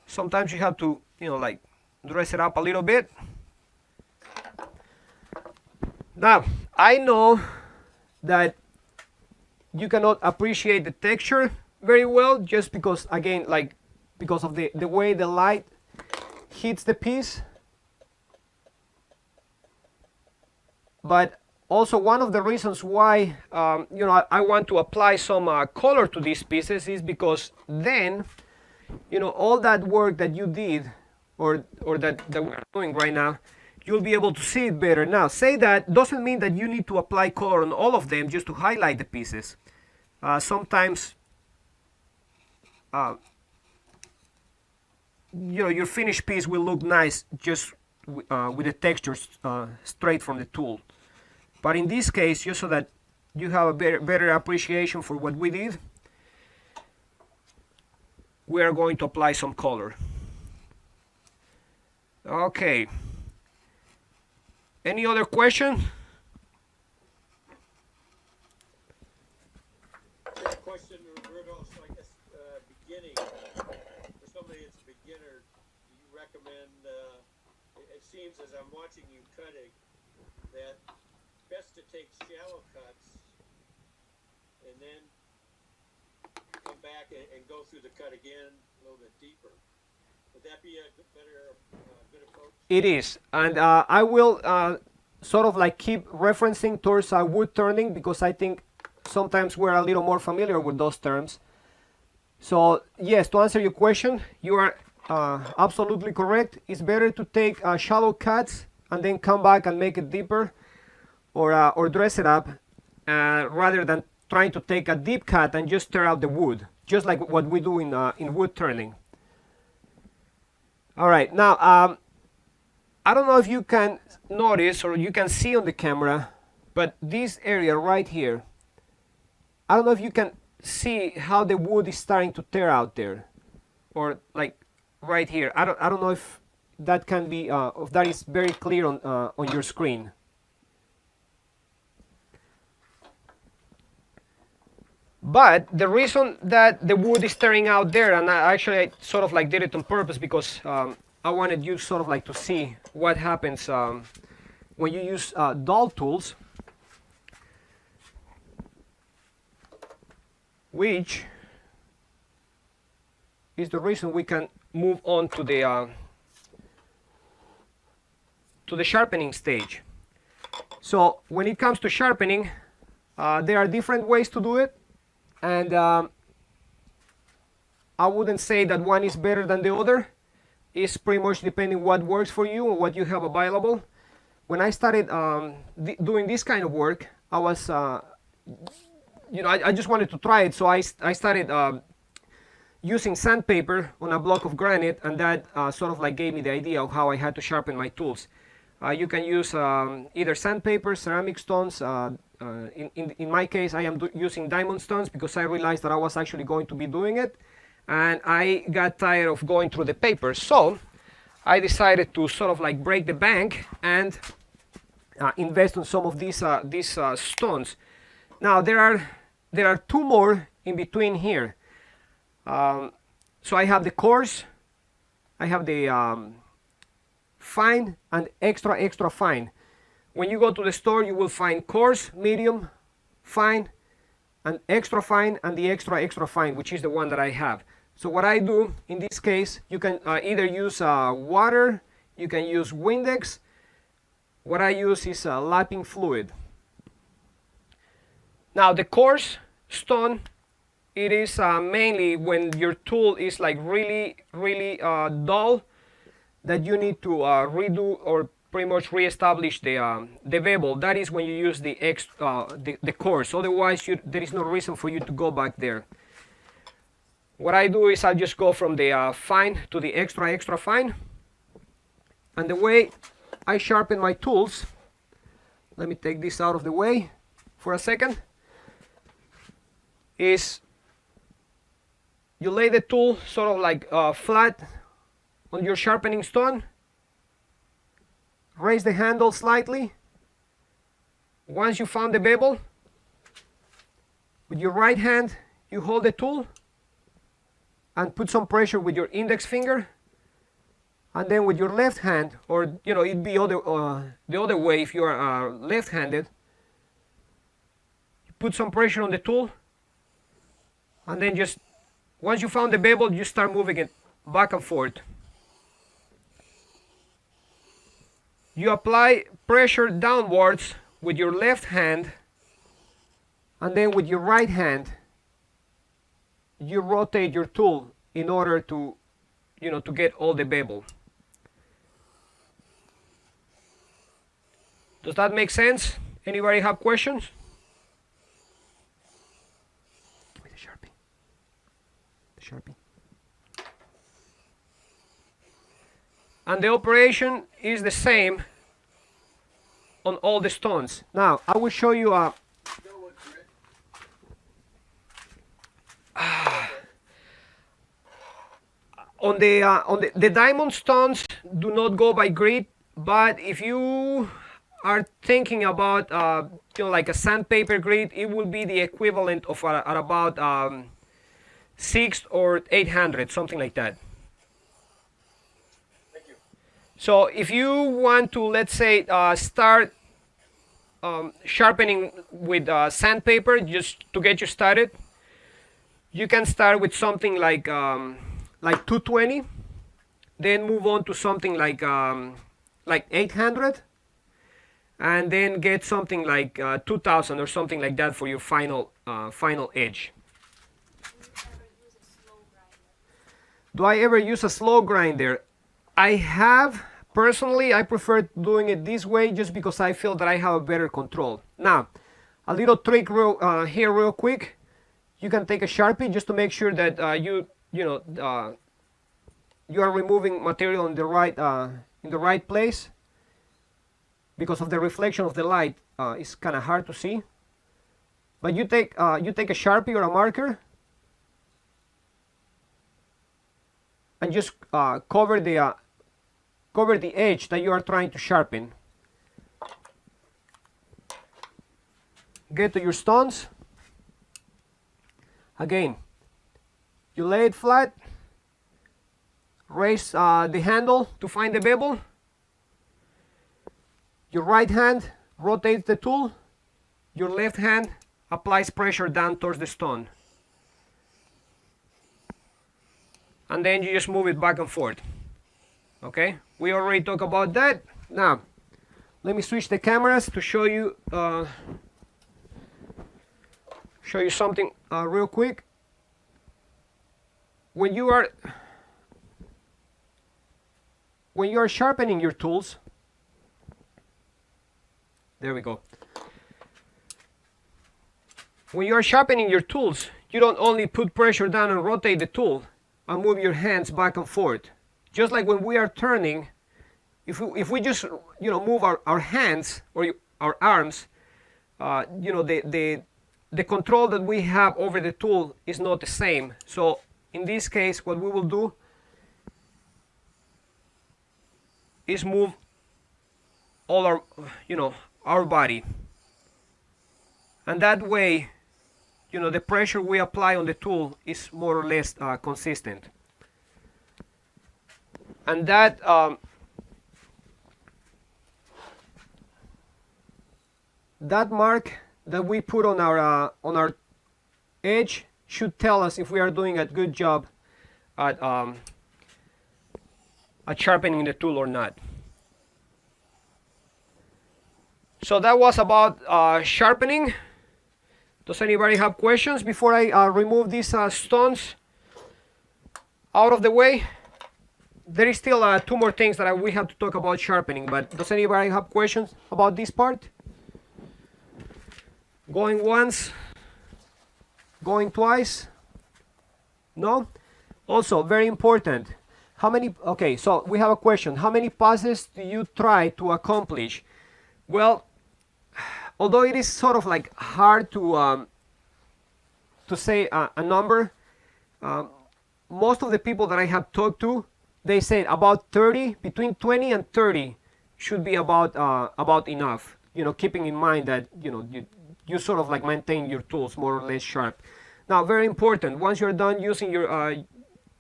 Sometimes you have to, like dress it up a little bit. Now, I know that you cannot appreciate the texture very well just because, again, like because of the way the light hits the piece. But also one of the reasons why I want to apply some color to these pieces is because then all that work that you did or that we're doing right now, you'll be able to see it better. Now, say that doesn't mean that you need to apply color on all of them just to highlight the pieces. Sometimes your finished piece will look nice just with the textures straight from the tool. But in this case, just so that you have a better appreciation for what we did, we are going to apply some color. Okay. Any other question? Question, Roberto. So I guess beginning for somebody that's a beginner, do you recommend? It seems as I'm watching you cutting that best to take shallow cuts and then come back and go through the cut again a little bit deeper. Would that be a better good approach? It is, and I will sort of like keep referencing towards wood turning because I think sometimes we're a little more familiar with those terms. So yes, to answer your question, you are absolutely correct. It's better to take shallow cuts and then come back and make it deeper or dress it up rather than trying to take a deep cut and just tear out the wood, just like what we do in wood turning. All right, now I don't know if you can notice or you can see on the camera, but this area right here, I don't know if you can see how the wood is starting to tear out there, or like right here. I don't know if that can be if that is very clear on your screen. But the reason that the wood is tearing out there, and I sort of like did it on purpose because I wanted you sort of like to see what happens when you use dull tools, which is the reason we can move on to the sharpening stage. So when it comes to sharpening, there are different ways to do it. And I wouldn't say that one is better than the other. It's pretty much depending what works for you and what you have available. When I started doing this kind of work, I was, I just wanted to try it. So I started using sandpaper on a block of granite, and that sort of like gave me the idea of how I had to sharpen my tools. You can use either sandpaper, ceramic stones. In my case, I am using diamond stones because I realized that I was actually going to be doing it, and I got tired of going through the paper. So I decided to sort of like break the bank and invest in some of these stones. Now there are two more in between here. So I have the coarse, I have the fine and extra fine. When you go to the store, you will find coarse, medium, fine, and extra fine, and the extra fine, which is the one that I have. So what I do in this case, you can either use water, you can use Windex. What I use is lapping fluid. Now the coarse stone, it is mainly when your tool is like really dull, that you need to redo or pretty much reestablish the bevel. That is when you use the coarse. Otherwise, there is no reason for you to go back there. What I do is I just go from the fine to the extra fine. And the way I sharpen my tools, let me take this out of the way for a second, is you lay the tool sort of like flat on your sharpening stone. Raise the handle slightly. Once you found the bevel, with your right hand, you hold the tool and put some pressure with your index finger and then with your left hand, or it'd be the other way if you are left-handed, you put some pressure on the tool, and then just once you found the bevel, you start moving it back and forth. You apply pressure downwards with your left hand, and then with your right hand you rotate your tool in order to to get all the bevel. Does that make sense? Anybody have questions? With the Sharpie. The Sharpie. And the operation is the same on all the stones. Now I will show you a on the diamond stones do not go by grit, but if you are thinking about like a sandpaper grit, it will be the equivalent of at about 6 or 800, something like that. Thank you. So if you want to, let's say, start sharpening with sandpaper just to get you started, you can start with something like 220, then move on to something like 800, and then get something like 2000 or something like that for your final edge. Do I ever use a slow grinder? I have. Personally, I prefer doing it this way just because I feel that I have a better control. Now, a little trick here real quick. You can take a Sharpie just to make sure that you are removing material in the right place. Because of the reflection of the light, it's kind of hard to see. But you take a Sharpie or a marker and just cover the edge that you are trying to sharpen. Get to your stones. Again, you lay it flat, raise the handle to find the bevel. Your right hand rotates the tool, your left hand applies pressure down towards the stone. And then you just move it back and forth. Okay, we already talked about that. Now, let me switch the cameras to show you something real quick. When you are sharpening your tools, there we go. When you are sharpening your tools, you don't only put pressure down and rotate the tool and move your hands back and forth. Just like when we are turning, if we just move our hands or our arms, the control that we have over the tool is not the same. So in this case, what we will do is move all our body, and that way the pressure we apply on the tool is more or less consistent. And that that mark that we put on our edge should tell us if we are doing a good job at sharpening the tool or not. So that was about sharpening. Does anybody have questions before I remove these stones out of the way? There is still 2 more things that we have to talk about sharpening, but does anybody have questions about this part? Going once, going twice? No? Also, very important. Okay, so we have a question. How many passes do you try to accomplish? Well, although it is sort of like hard to say a number, most of the people that I have talked to, they say about 30, between 20 and 30 should be about enough. Keeping in mind that you sort of like maintain your tools more or less sharp. Now, very important. Once you're done using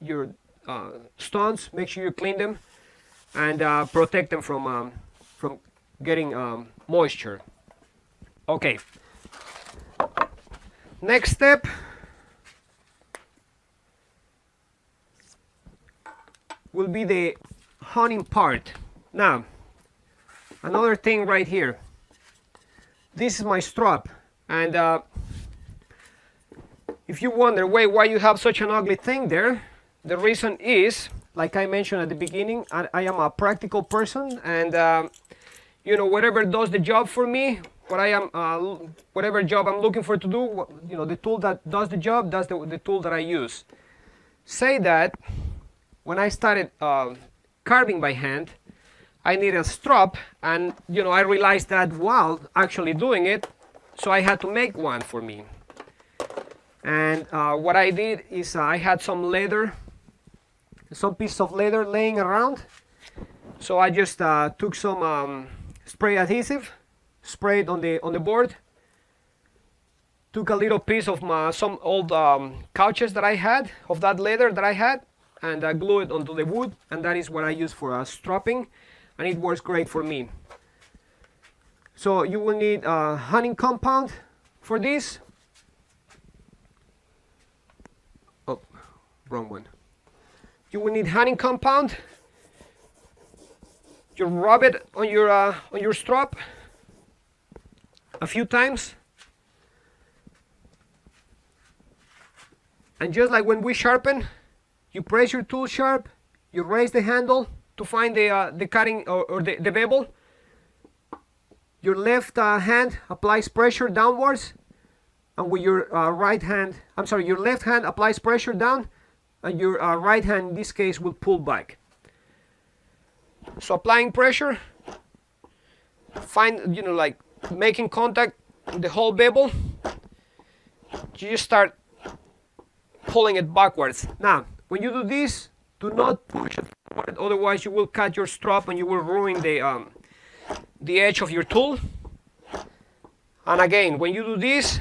your stones, make sure you clean them. and protect them from getting moisture. Okay. Next step, will be the hunting part. Now, another thing right here. This is my strap, and if you wonder, wait, why you have such an ugly thing there, the reason is, like I mentioned at the beginning, I am a practical person, and you know, whatever does the job for me, what I am, whatever job I'm looking for to do, you know, the tool that does the job, that's the tool that I use. Say that when I started carving by hand, I needed a strap, and you know, I realized that while actually doing it, so I had to make one for me. And what I did is I had some leather, some piece of leather laying around, so I just took some spray adhesive, sprayed on the board, took a little piece of some old couches that I had, of that leather that I had, and glued it onto the wood, and that is what I use for strapping, and it works great for me. So you will need a hunting compound for this. Oh, wrong one. You will need hunting compound. You rub it on your strap a few times, and just like when we sharpen, you press your tool sharp, you raise the handle to find the cutting or the bevel. Your left hand applies pressure downwards, and with your your left hand applies pressure down, and your right hand in this case will pull back. So applying pressure, find, you know, like making contact with the whole bevel, you just start pulling it backwards. Now, when you do this, do not push it forward, otherwise you will cut your strap and you will ruin the edge of your tool. And again, when you do this,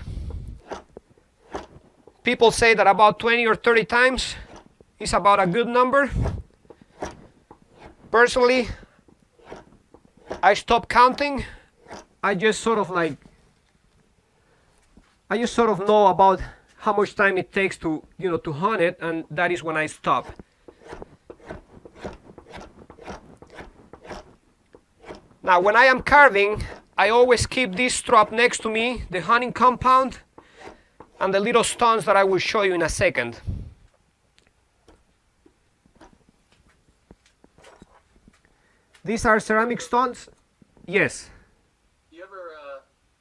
people say that about 20 or 30 times is about a good number. Personally, I stopped counting. I just sort of know about how much time it takes to, you know, to hunt it, and that is when I stop. Now, when I am carving, I always keep this strap next to me, the hunting compound, and the little stones that I will show you in a second. These are ceramic stones. Yes. Do you ever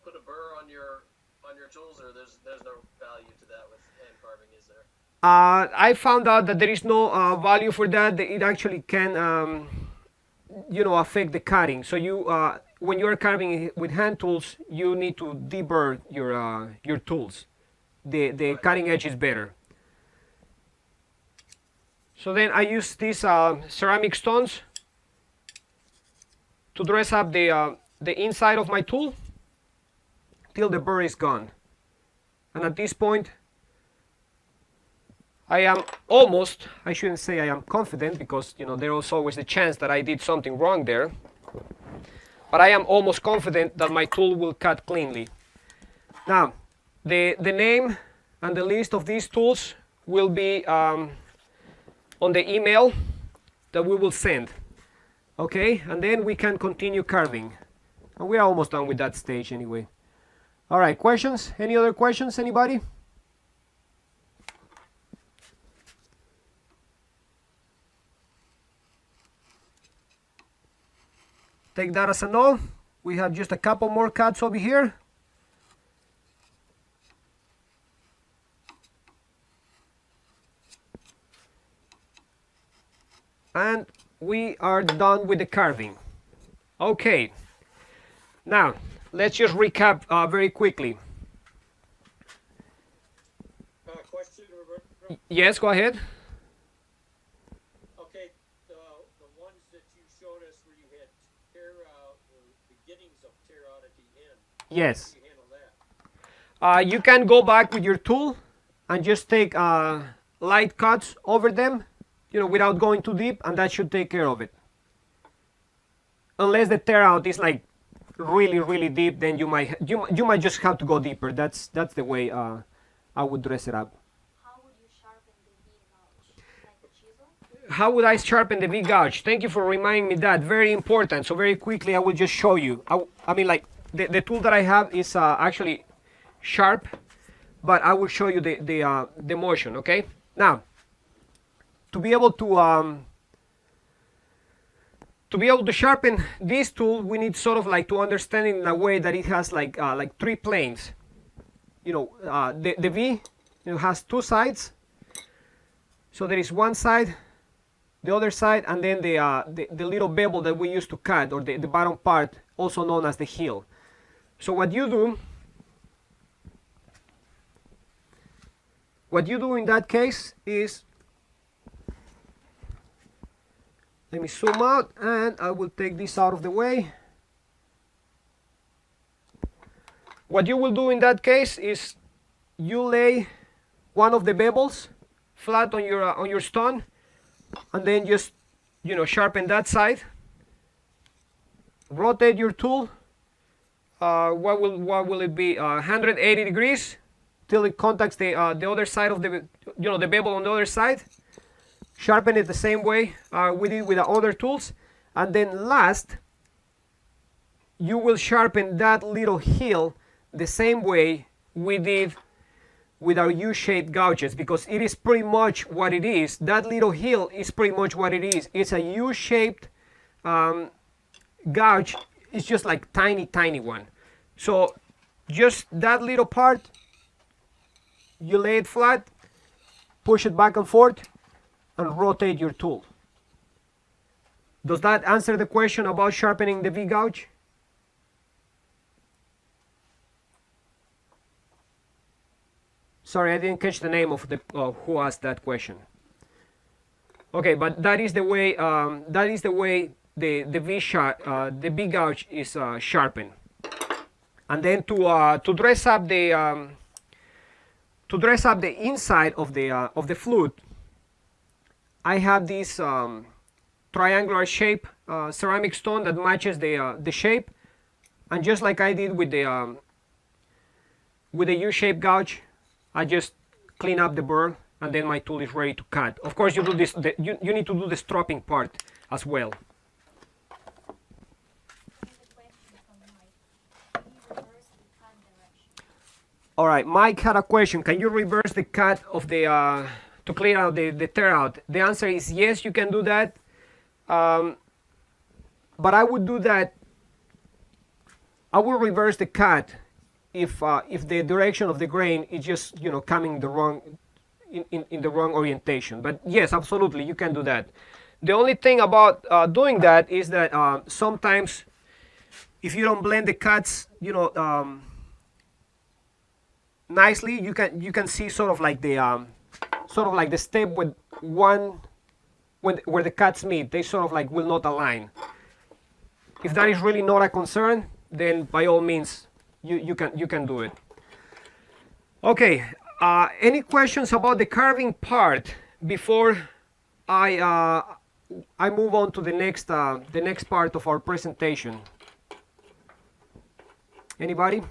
put a burr on your tools, or there's no value to that with hand carving, is there? I found out that there is no value for that. It actually can, you know, affect the cutting. So you, when you are carving with hand tools, you need to deburr your tools. The cutting edge is better. So then I use these ceramic stones to dress up the inside of my tool till the burr is gone. And at this point, I am almost, I shouldn't say I am confident, because, you know, there is always the chance that I did something wrong there, but I am almost confident that my tool will cut cleanly. Now, the name and the list of these tools will be on the email that we will send. Okay, and then we can continue carving. And we are almost done with that stage anyway. All right, questions? Any other questions, anybody? Take that as a no. We have just a couple more cuts over here. And we are done with the carving. Okay, now let's just recap very quickly. Question, Roberto? Yes, go ahead. Okay, the ones that you showed us where you had beginnings of tear out at the end. Yes. How do you handle that? You can go back with your tool and just take light cuts over them, you know, without going too deep, and that should take care of it. unless the tear out is like really really deep, then you might just have to go deeper. That's the way I would dress it up. How would you sharpen the V-gouge? Like a chisel? How would I sharpen the V-gouge? Thank you for reminding me that. Very important. So very quickly, I will just show you. I mean, like the tool that I have is actually sharp, but I will show you the motion. Okay. Now, to be able to sharpen this tool, we need sort of like to understand it in a way that it has like three planes. You know, the V, has two sides. So there is one side, the other side, and then the little bevel that we use to cut, or the bottom part, also known as the heel. So what you do in that case is, let me zoom out, and I will take this out of the way. What you will do in that case is you lay one of the bevels flat on your stone, and then just sharpen that side. Rotate your tool. What will it be? 180 degrees till it contacts the other side of the bevel on the other side. Sharpen it the same way we did with the other tools, and then last you will sharpen that little heel the same way we did with our U-shaped gouges, because it is pretty much what it is. That little heel is pretty much what it is. It's a U-shaped gouge. It's just like tiny one. So just that little part, you lay it flat, push it back and forth, and rotate your tool. Does that answer the question about sharpening the V-gouge? Sorry, I didn't catch the name of the who asked that question. Okay, but that is the way the V gouge is sharpened. And then to dress up the inside of the flute, I have this triangular shape ceramic stone that matches the shape, and just like I did with the U-shaped gouge, I just clean up the burr, and then my tool is ready to cut. Of course, you do this. You need to do the stropping part as well. All right, Mike had a question. Can you reverse the cut of the to clear out the tear out? The answer is yes, you can do that. But I would do that. I will reverse the cut if the direction of the grain is just coming the wrong in the wrong orientation. But yes, absolutely, you can do that. The only thing about doing that is that sometimes if you don't blend the cuts, nicely, you can see sort of like the step with one where the cuts meet. They sort of like will not align. If that is really not a concern, then by all means you can do it. Okay. Any questions about the carving part before I move on to the next part of our presentation? Anybody?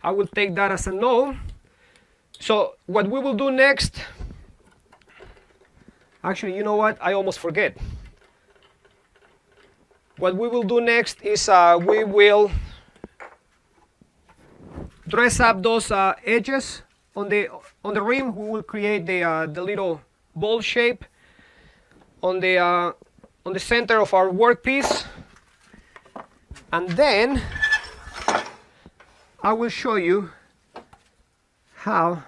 I will take that as a no. So what we will do next, actually, you know what? I almost forget. What we will do next is we will dress up those edges on the rim. We will create the little ball shape on the center of our workpiece, and then I will show you how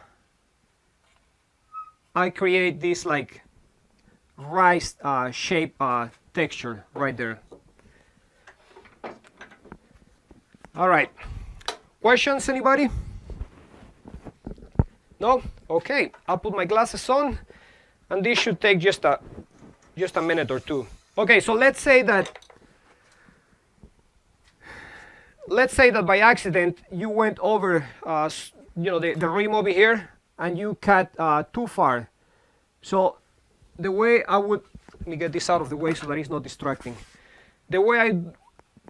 I create this like rice shape texture right there. All right. Questions, anybody? No? Okay. I'll put my glasses on, and this should take just a minute or two. Okay. So let's say that by accident you went over the rim over here and you cut too far. So the way I would Let me get this out of the way so that it's not distracting. The way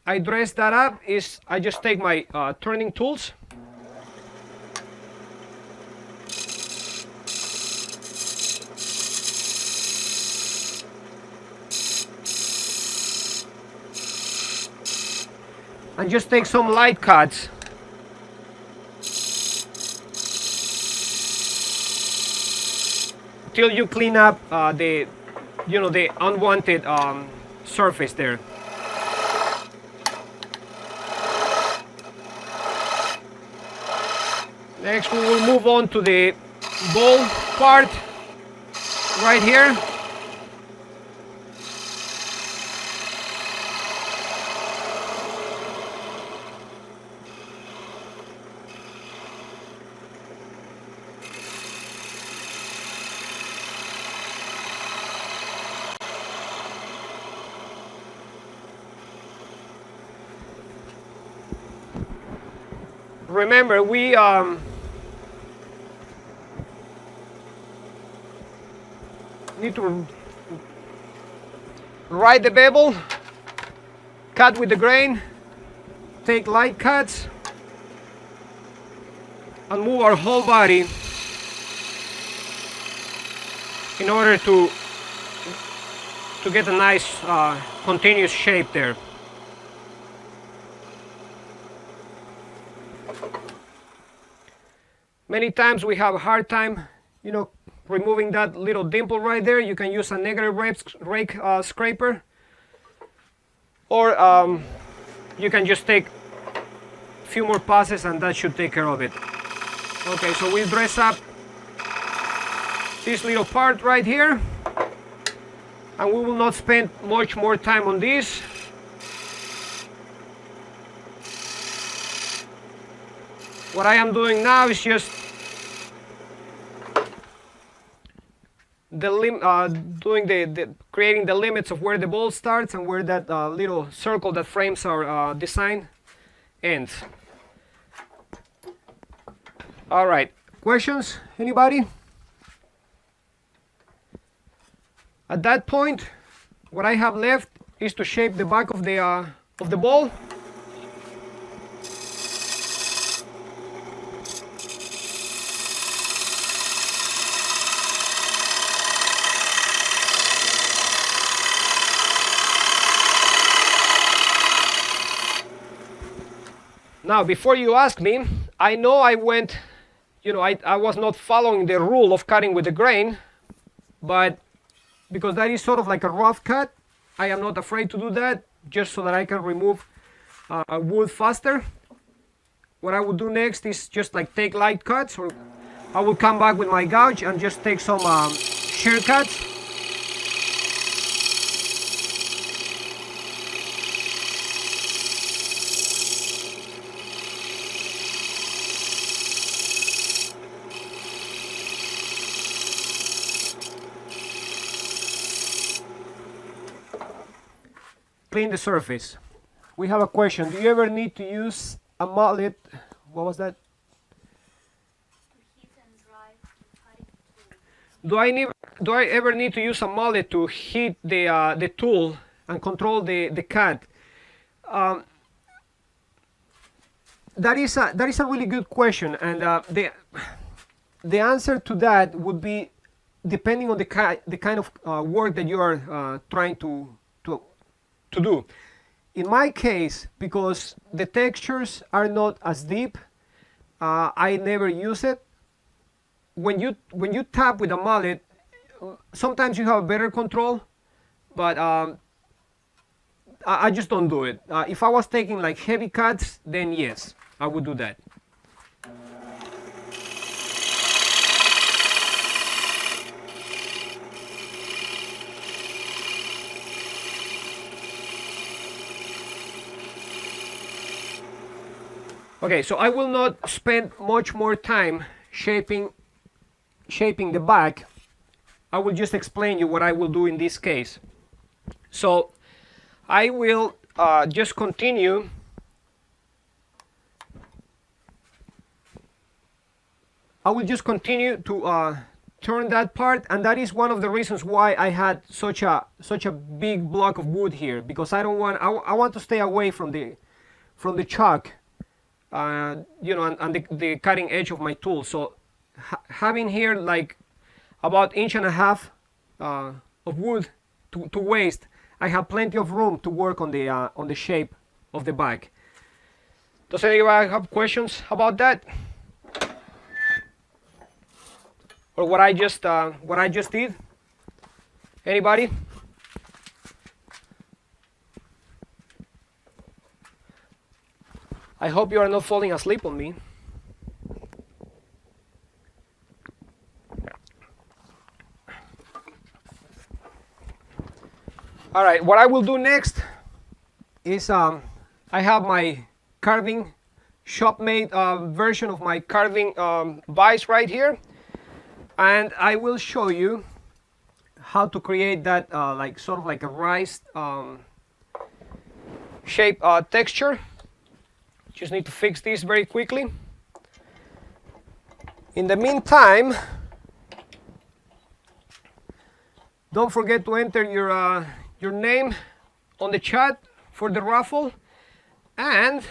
I dress that up is I just take my turning tools. And just take some light cuts. Till you clean up the unwanted surface there. Next we will move on to the bowl part right here. Remember, we need to ride the bevel, cut with the grain, take light cuts, and move our whole body in order to get a nice continuous shape there. Many times we have a hard time, removing that little dimple right there. You can use a negative rake scraper, or you can just take a few more passes and that should take care of it. Okay, so we dress up this little part right here, and we will not spend much more time on this. What I am doing now is just creating the limits of where the bowl starts and where that little circle that frames our design ends. All right, questions? Anybody? At that point, what I have left is to shape the back of the bowl. Now, before you ask me, I know I went, I was not following the rule of cutting with the grain, but because that is sort of like a rough cut, I am not afraid to do that, just so that I can remove wood faster. What I will do next is just like take light cuts, or I will come back with my gouge and just take some shear cuts. Clean the surface. We have a question. Do you ever need to use a mallet? What was that? To heat and dry cutting tool. Do I ever need to use a mallet to heat the tool and control the cut? That is a really good question, and the answer to that would be depending on the kind of work that you are trying to do. In my case, because the textures are not as deep, I never use it. When you tap with a mallet, sometimes you have better control, but I just don't do it. If I was taking like heavy cuts, then yes, I would do that. Okay, so I will not spend much more time shaping the back. I will just explain you what I will do in this case. So I will just continue to turn that part, and that is one of the reasons why I had such a big block of wood here, because I don't want I want to stay away from the chalk, you know, and the cutting edge of my tool. So having here like about 1.5 inches of wood to waste, I have plenty of room to work on the shape of the bag. Does anybody have questions about that? Or what I just did? Anybody? I hope you are not falling asleep on me. All right, what I will do next is I have my carving shop-made version of my carving vise right here, and I will show you how to create that like sort of like a rice shape texture. Just need to fix this very quickly. In the meantime, don't forget to enter your name on the chat for the raffle, and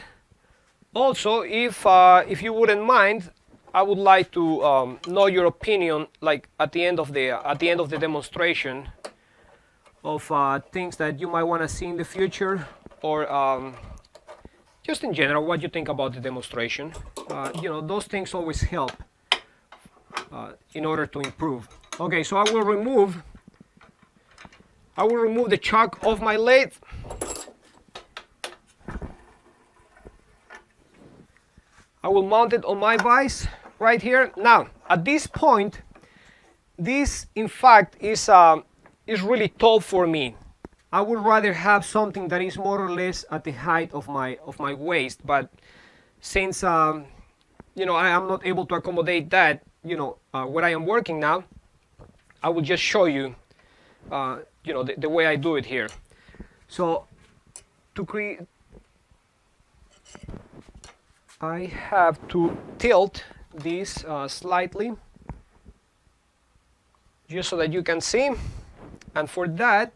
also if you wouldn't mind, I would like to know your opinion, like at the end of the demonstration, of things that you might want to see in the future, or just in general, what you think about the demonstration. You know, those things always help in order to improve. Okay, so I will remove the chalk off my lathe. I will mount it on my vise right here. Now, at this point, this in fact is really tall for me. I would rather have something that is more or less at the height of my waist, but since you know, I am not able to accommodate that, you know, where I am working now, I will just show you you know, the way I do it here. So to create, I have to tilt this slightly just so that you can see, and for that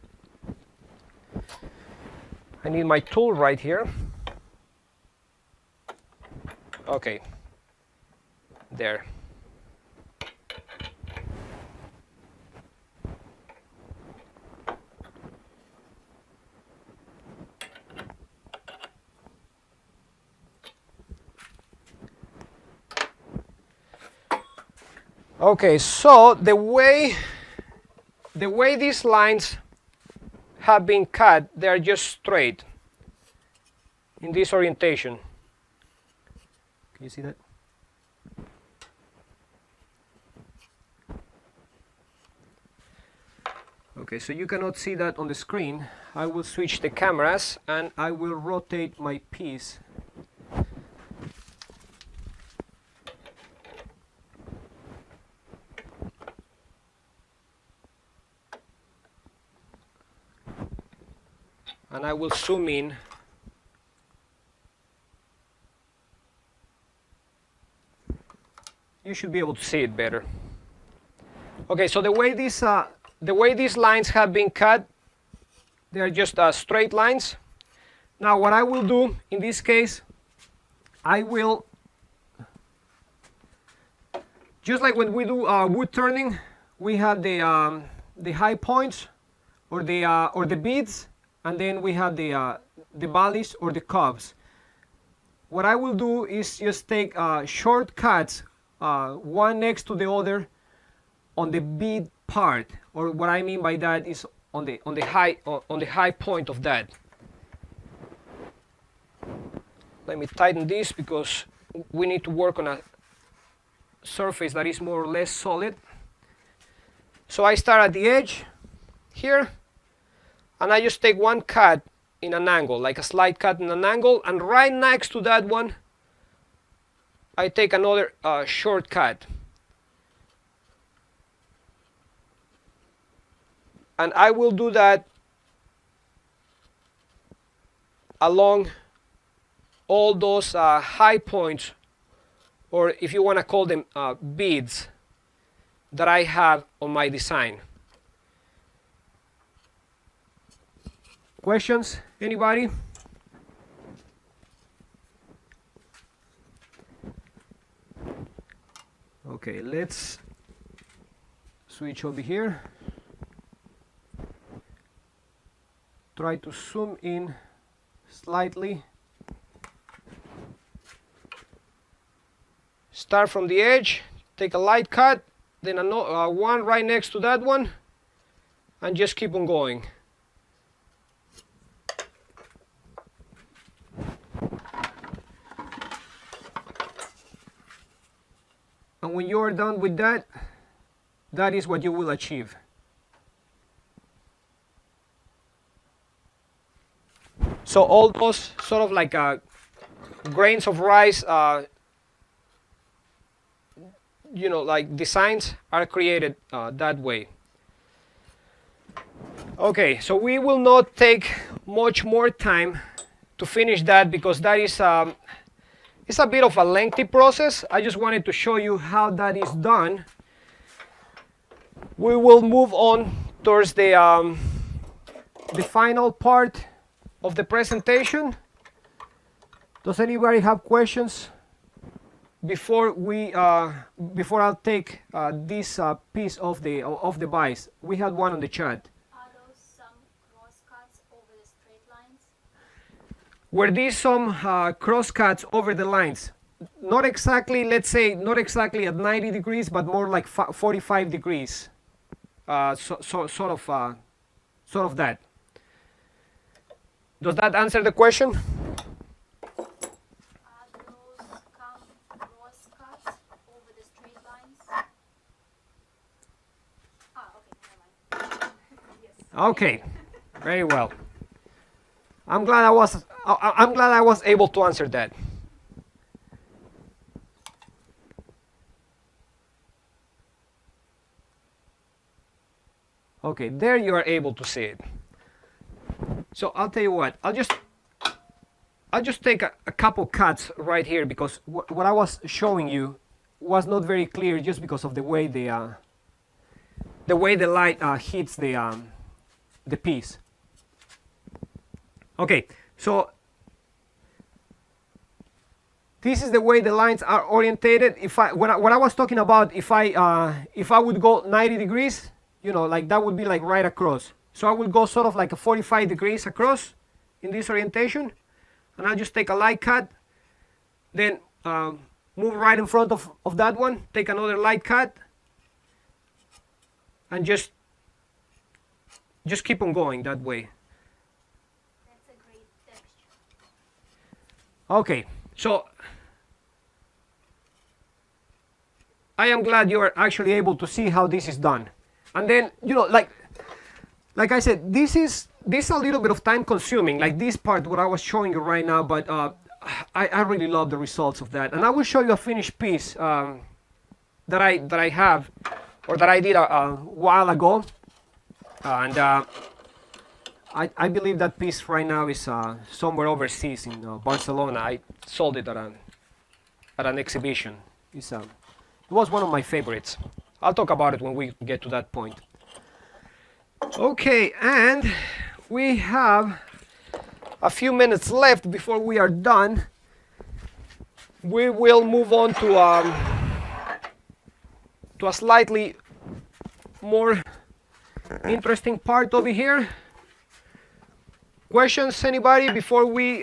I need my tool right here. Okay, there. Okay, so the way these lines have been cut, they are just straight in this orientation. Can you see that? Okay, so you cannot see that on the screen. I will switch the cameras and I will rotate my piece. And I will zoom in. You should be able to see it better. Okay, so the way these lines have been cut, they are just straight lines. Now what I will do in this case, I will, just like when we do wood turning, we have the high points or the beads, and then we have the valleys or the curves. What I will do is just take shortcuts, one next to the other, on the bead part, or what I mean by that is on the high point of that. Let me tighten this because we need to work on a surface that is more or less solid. So I start at the edge here, and I just take one cut in an angle, like a slight cut in an angle, and right next to that one I take another short cut. And I will do that along all those high points, or if you want to call them beads, that I have on my design. Questions? Anybody? Okay, let's switch over here. Try to zoom in slightly. Start from the edge, take a light cut, then one right next to that one, and just keep on going. And when you're done with that, that is what you will achieve. So all those sort of like grains of rice, you know, like designs are created that way. Okay, so we will not take much more time to finish that because that is it's a bit of a lengthy process. I just wanted to show you how that is done. We will move on towards the final part of the presentation. Does anybody have questions before I'll take this piece of the bice? We had one on the chat. Are those some crosscuts over the straight lines? Were these some crosscuts over the lines? Not exactly, let's say, not exactly at 90 degrees, but more like 45 degrees. Sort of that. Does that answer the question? Are those crosscuts over the straight lines? Okay, never mind. Yes. Okay, very well. I'm glad I was able to answer that. Okay, there you are able to see it. So I'll tell you what, I'll just take a couple cuts right here because what I was showing you was not very clear just because of the way the light hits the piece. Okay, so this is the way the lines are orientated. When I was talking about if I would go 90 degrees, you know, like that would be like right across. So I will go sort of like a 45 degrees across in this orientation, and I'll just take a light cut, then move right in front of that one, take another light cut, and just keep on going that way. That's a great texture. Okay, so I am glad you are actually able to see how this is done. And then, you know, like I said, this is a little bit of time consuming, like this part what I was showing you right now, but I really love the results of that. And I will show you a finished piece that I have, or that I did a while ago. And I believe that piece right now is somewhere overseas in Barcelona. I sold it at an exhibition. It was one of my favorites. I'll talk about it when we get to that point. Okay, and we have a few minutes left before we are done. We will move on to a slightly more interesting part over here. Questions, anybody, before we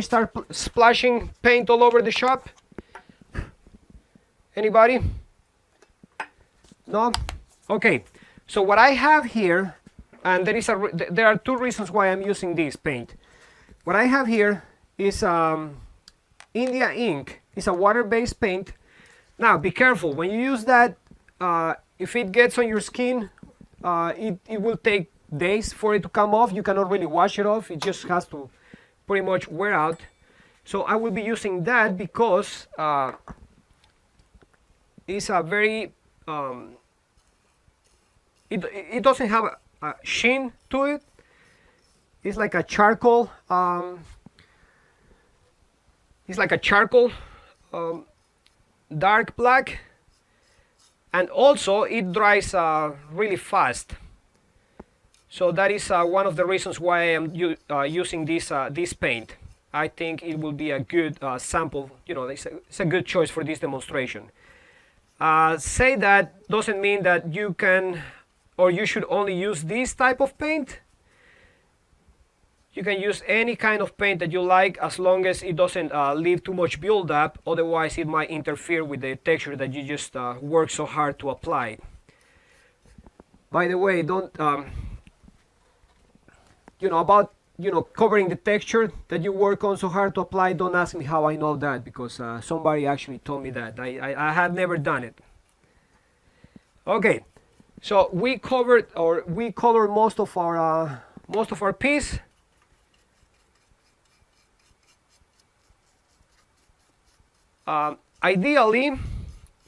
start splashing paint all over the shop? Anybody? No? Okay, so what I have here, and there are two reasons why I'm using this paint. What I have here is India ink. It's a water-based paint. Now, be careful when you use that. If it gets on your skin, it will take days for it to come off. You cannot really wash it off. It just has to pretty much wear out. So I will be using that because it's a very it doesn't have a sheen to it. It's like a charcoal. It's like a charcoal dark black, and also it dries really fast. So that is one of the reasons why I am using this paint. I think it will be a good sample, it's a good choice for this demonstration. Say that doesn't mean that you can or you should only use this type of paint. You can use any kind of paint that you like as long as it doesn't leave too much buildup, otherwise it might interfere with the texture that you just work so hard to apply. By the way, don't about covering the texture that you work on so hard to apply, don't ask me how I know that, because somebody actually told me that. I have never done it. Okay, so we covered most of our piece. Ideally,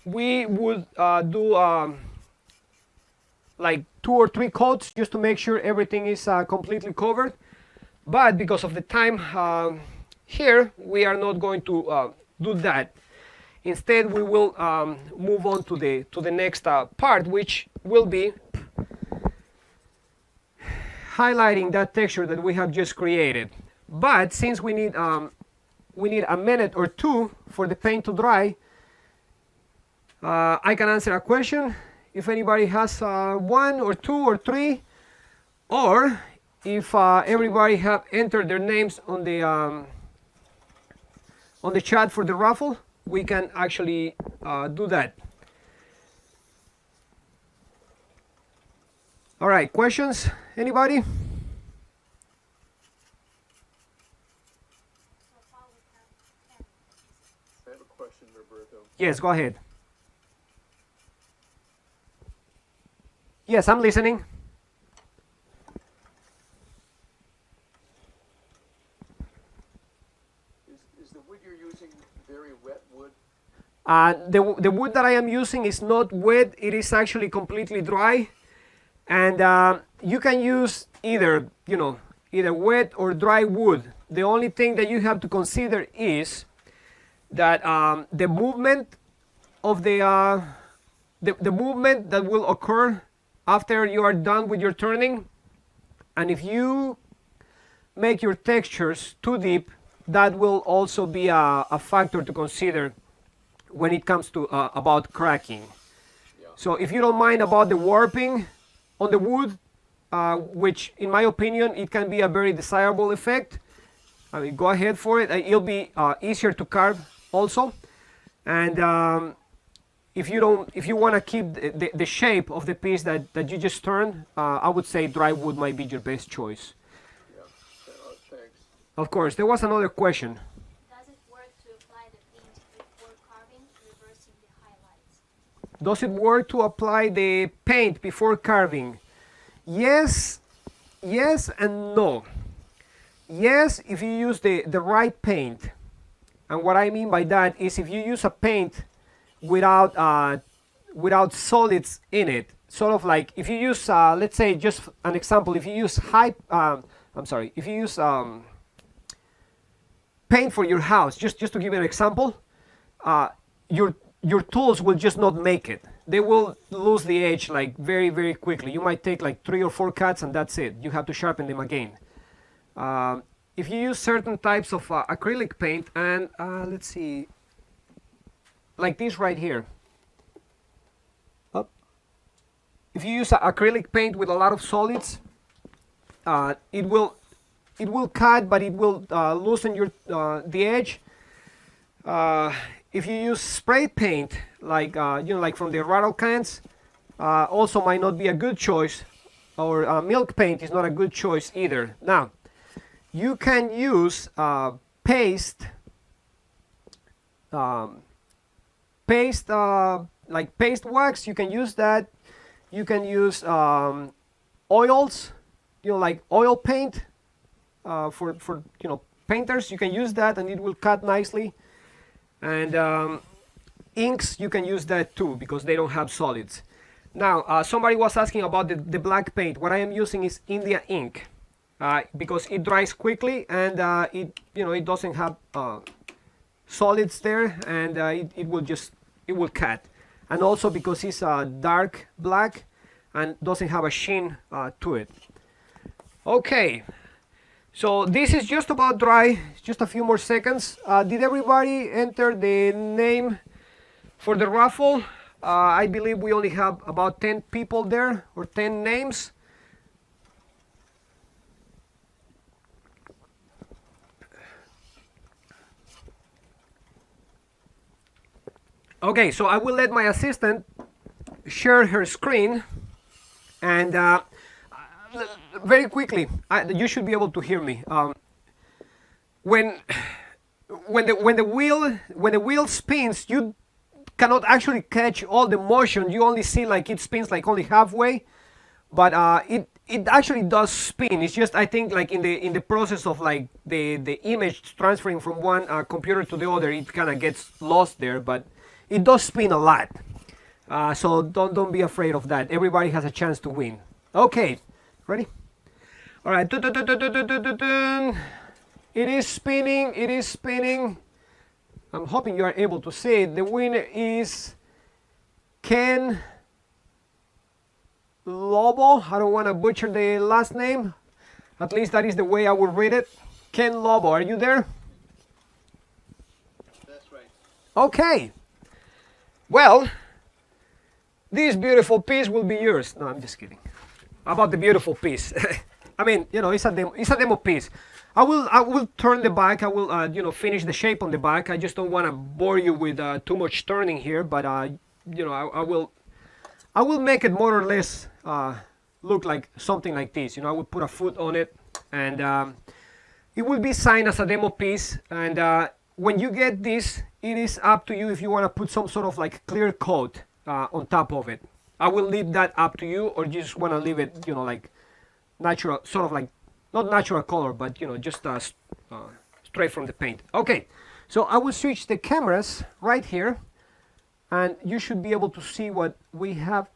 we would do like 2 or 3 coats just to make sure everything is completely covered. But because of the time here, we are not going to do that. Instead, we will move on to the next part, which will be highlighting that texture that we have just created. But since we need a minute or 2 for the paint to dry, I can answer a question if anybody has 1 or 2 or 3, or if everybody have entered their names on the chat for the raffle, we can actually do that. All right, questions? Anybody? I have a question, Roberto. Yes, go ahead. Yes, I'm listening. Is the wood you're using very wet wood? The wood that I am using is not wet, it is actually completely dry. And you can use either wet or dry wood. The only thing that you have to consider is that the movement of the movement that will occur after you are done with your turning, and if you make your textures too deep, that will also be a factor to consider when it comes to about cracking. Yeah. So if you don't mind about the warping on the wood, which in my opinion it can be a very desirable effect, I mean, go ahead for it. It'll be easier to carve also. And if you want to keep the shape of the piece that you just turned, I would say dry wood might be your best choice. Yeah. Thanks. Of course, there was another question. Does it work to apply the paint before carving, reversing the highlights? Does it work to apply the paint before carving? Yes and no. Yes, if you use the right paint. And what I mean by that is if you use a paint without solids in it, sort of like if you use let's say, just an example, if you use if you use paint for your house, just to give you an example, your tools will just not make it. They will lose the edge like very, very quickly. You might take like 3 or 4 cuts and that's it. You have to sharpen them again. If you use certain types of acrylic paint, and let's see, like this right here. If you use acrylic paint with a lot of solids, it will cut, but it will loosen the edge. If you use spray paint, like like from the rattle cans, also might not be a good choice. Or milk paint is not a good choice either. Now, you can use paste, like paste wax. You can use that. You can use oils, like oil paint for painters. You can use that, and it will cut nicely. And inks, you can use that too because they don't have solids. Now, somebody was asking about the black paint. What I am using is India ink because it dries quickly and it doesn't have solids there, and it will cut. and also because it's dark black and doesn't have a sheen to it. Okay, so this is just about dry, just a few more seconds. Did everybody enter the name for the raffle? I believe we only have about 10 people there, or 10 names. Okay, so I will let my assistant share her screen, and very quickly, you should be able to hear me. When the wheel spins, you cannot actually catch all the motion. You only see like it spins like only halfway, but it actually does spin. It's just, I think, like in the process of like the image transferring from one computer to the other, it kind of gets lost there. But it does spin a lot, so don't be afraid of that. Everybody has a chance to win. Okay, ready? All right. It is spinning. It is spinning. I'm hoping you are able to see it. The winner is Ken Lobo. I don't want to butcher the last name. At least that is the way I would read it. Ken Lobo, are you there? That's right. Okay. Well, this beautiful piece will be yours. No, I'm just kidding. About the beautiful piece. I mean, you know, it's a demo piece. I will turn the back. I will, you know, finish the shape on the back. I just don't want to bore you with too much turning here, but you know, I will make it more or less look like something like this. You know, I will put a foot on it, and it will be signed as a demo piece. And when you get this, it is up to you if you want to put some sort of like clear coat on top of it. I will leave that up to you, or you just want to leave it, you know, like natural, sort of like, not natural color, but you know, just straight from the paint. Okay, so I will switch the cameras right here, and you should be able to see what we have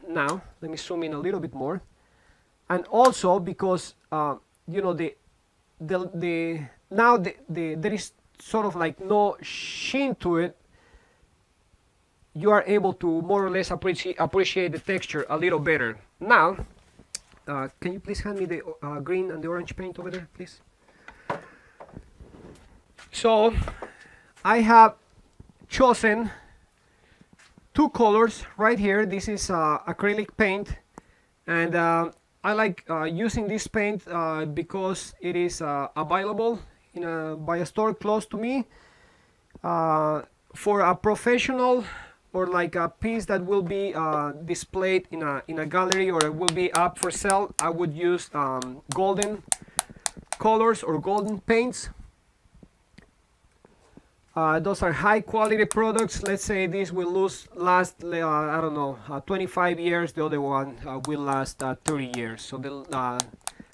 now. Let me zoom in a little bit more. And also because you know, there is sort of like no sheen to it, you are able to more or less appreciate the texture a little better. Now, can you please hand me the green and the orange paint over there, please? So, I have chosen two colors right here. This is acrylic paint, and I like using this paint because it is available by a store close to me. For a professional, or like a piece that will be displayed in a gallery, or it will be up for sale, I would use golden colors or golden paints. Those are high quality products. Let's say this will last I don't know, 25 years. The other one will last 30 years. So the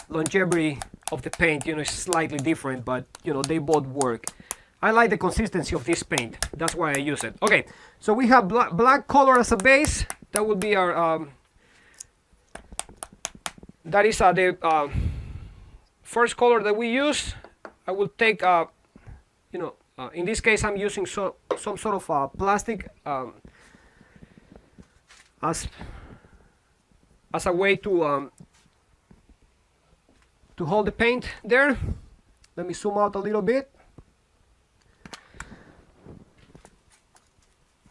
longevity of the paint, you know, is slightly different, but you know, they both work. I like the consistency of this paint. That's why I use it. Okay, so we have black color as a base. That will be our, that is the first color that we use. I will take, you know, in this case I'm using some sort of plastic as a way to hold the paint there. Let me zoom out a little bit.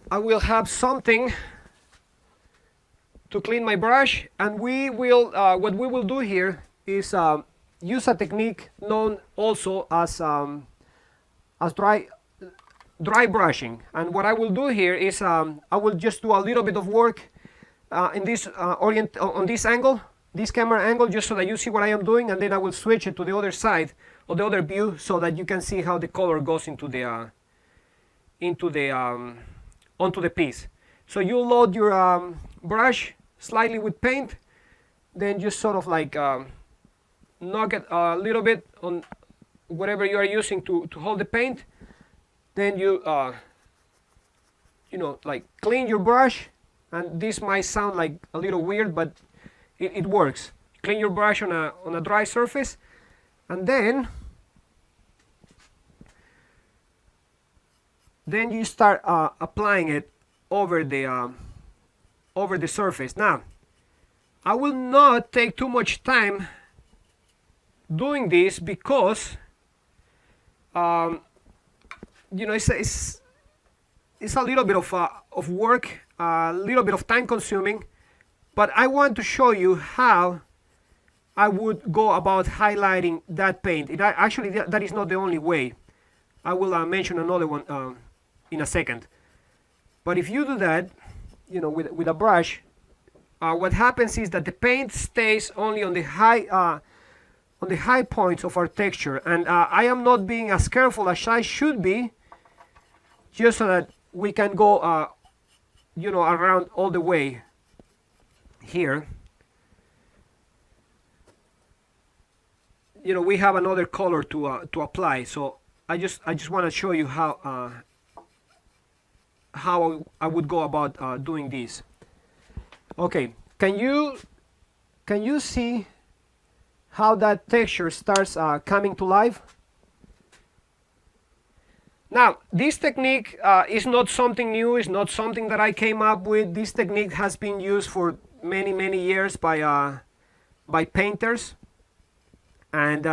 I will have something to clean my brush, and we will what we will do here is use a technique known also as dry brushing. And what I will do here is I will just do a little bit of work in this on this angle, this camera angle, just so that you see what I am doing, and then I will switch it to the other side or the other view so that you can see how the color goes into the onto the piece. So you load your brush slightly with paint, then just sort of like knock it a little bit on whatever you are using to hold the paint. Then you you know, like clean your brush, and this might sound like a little weird, but it works. Clean your brush on a dry surface, and then you start applying it over the surface. Now, I will not take too much time doing this because it's a little bit of work, a little bit of time consuming, but I want to show you how I would go about highlighting that paint. Actually, that is not the only way. I will mention another one in a second. But if you do that, with a brush, what happens is that the paint stays only on the high points of our texture, and I am not being as careful as I should be, just so that we can go, around all the way here. We have another color to apply, so I just want to show you how I would go about doing this. Okay, can you see how that texture starts coming to life? Now, this technique is not something new. It's not something that I came up with. This technique has been used for many years by painters. And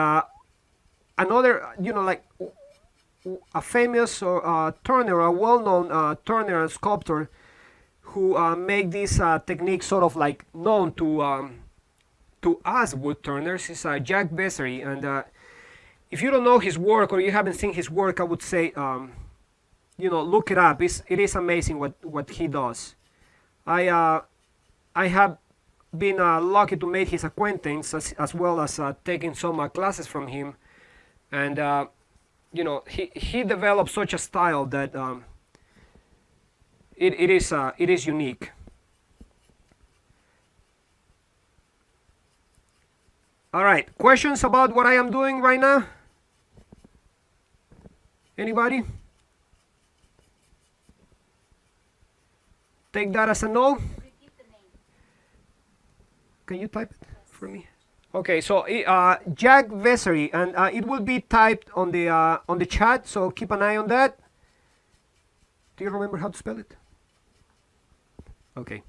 another, like a famous turner, a well-known turner and sculptor who make this technique sort of like known to us wood turners is Jack Bessery. And if you don't know his work or you haven't seen his work, I would say, look it up. It is amazing what he does. I have been lucky to make his acquaintance as well as taking some classes from him, and he developed such a style that it is unique. All right, questions about what I am doing right now? Anybody? Take that as a no. Repeat the name. Can you type it for me? Okay, so Jack Vessery, and it will be typed on the chat, so keep an eye on that. Do you remember how to spell it? Okay,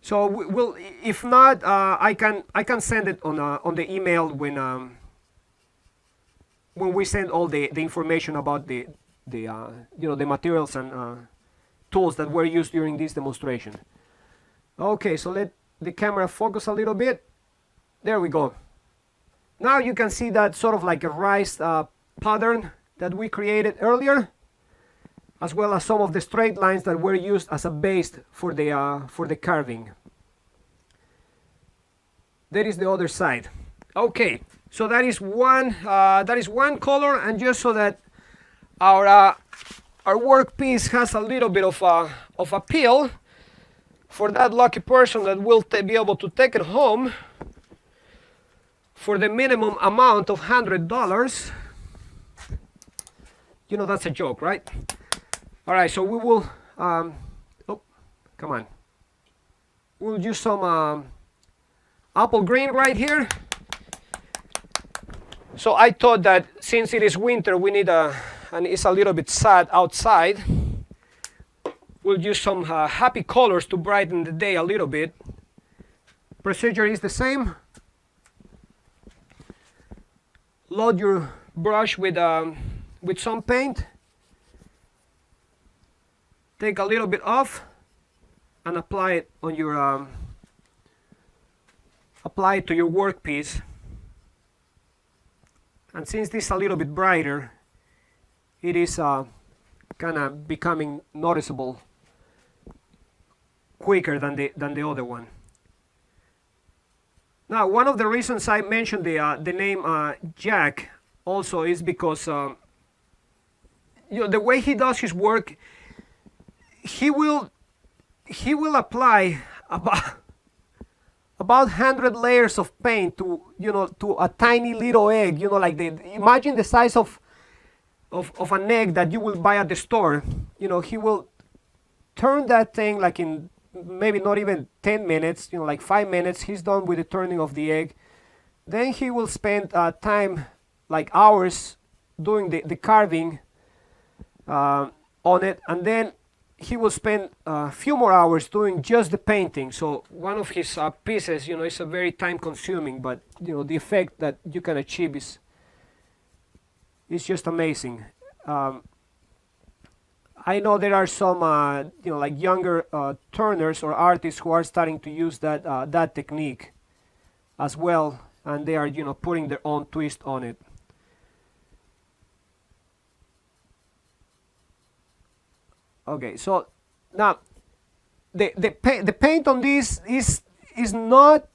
so we'll, if not, I can send it on the email when we send all the information about the materials and tools that were used during this demonstration. Okay, so let the camera focus a little bit. There we go. Now you can see that sort of like a raised pattern that we created earlier, as well as some of the straight lines that were used as a base for the carving. There is the other side. Okay, so that is one color, and just so that our workpiece has a little bit of appeal for that lucky person that will be able to take it home for the minimum amount of $100. That's a joke, right? All right, so we will oh, come on, we'll use some apple green right here. So I thought that since it is winter, we need and it's a little bit sad outside, we'll use some happy colors to brighten the day a little bit. Procedure is the same. Load your brush with some paint. Take a little bit off and apply it on your apply it to your workpiece. And since this is a little bit brighter, it is kind of becoming noticeable quicker than the other one. Now, one of the reasons I mentioned the name Jack also is because the way he does his work, he will apply about 100 layers of paint to a tiny little egg. Like imagine the size of an egg that you will buy at the store. He will turn that thing like in maybe not even 10 minutes, like 5 minutes, he's done with the turning of the egg. Then he will spend time, like hours, doing the carving on it, and then he will spend a few more hours doing just the painting. So one of his pieces, is a very time consuming, but the effect that you can achieve is just amazing. I know there are some, like younger turners or artists who are starting to use that technique as well, and they are, putting their own twist on it. Okay, so now the paint on this is not,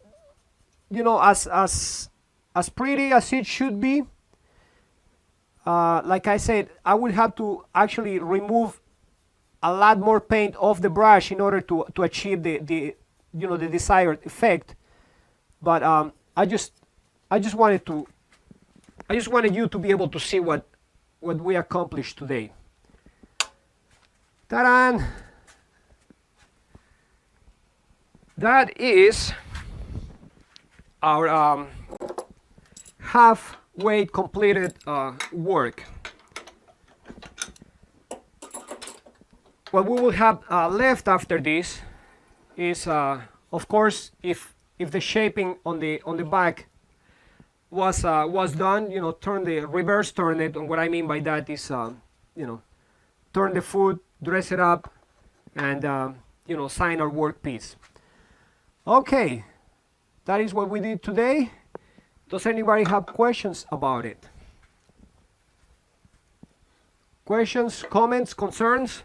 as pretty as it should be. Like I said, I would have to actually remove a lot more paint off the brush in order to achieve the desired effect. But I just wanted you to be able to see what we accomplished today. Ta-da! That is our halfway completed work. What we will have left after this is, of course, if the shaping on the back was done, reverse turn it. And what I mean by that is, turn the foot, dress it up, and sign our work piece. Okay, that is what we did today. Does anybody have questions about it? Questions, comments, concerns?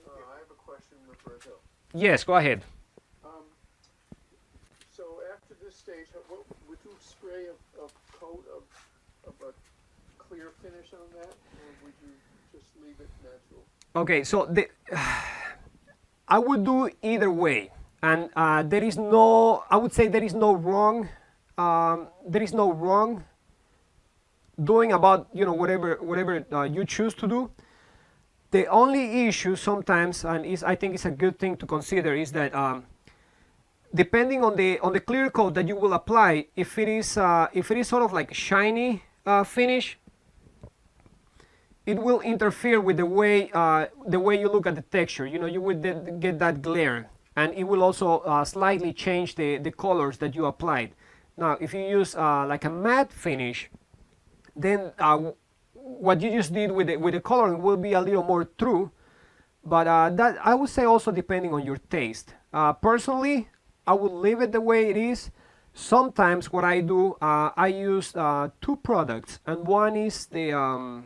I have a question, Roberto. Yes, go ahead. So after this stage, would you spray a coat of a clear finish on that, or would you just leave it natural? Okay, so I would do either way, and there is no. I would say there is no wrong. There is no wrong doing about whatever you choose to do. The only issue sometimes, and I think it's a good thing to consider, is that depending on the clear coat that you will apply, if it is sort of like shiny finish, it will interfere with the way you look at the texture. You would get that glare, and it will also slightly change the colors that you applied. Now, if you use like a matte finish, then what you just did with the coloring will be a little more true. But that, I would say, also depending on your taste. Personally, I would leave it the way it is. Sometimes what I do, I use two products, and one is the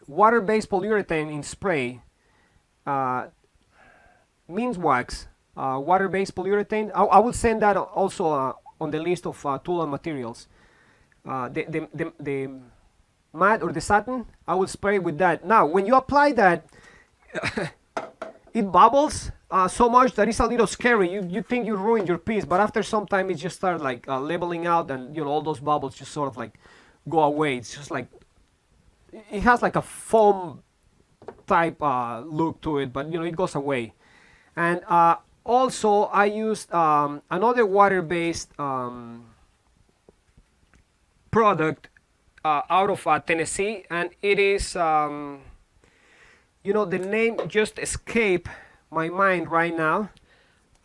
water-based polyurethane in spray, means wax, water-based polyurethane. I will send that also on the list of tool and materials. The matte or the satin, I will spray with that. Now, when you apply that, it bubbles so much that it's a little scary. You think you ruined your piece, but after some time it just starts like leveling out, and all those bubbles just sort of like go away. It's just like, it has like a foam type look to it, but it goes away. And also I used another water-based product out of Tennessee, and it is the name just escaped my mind right now.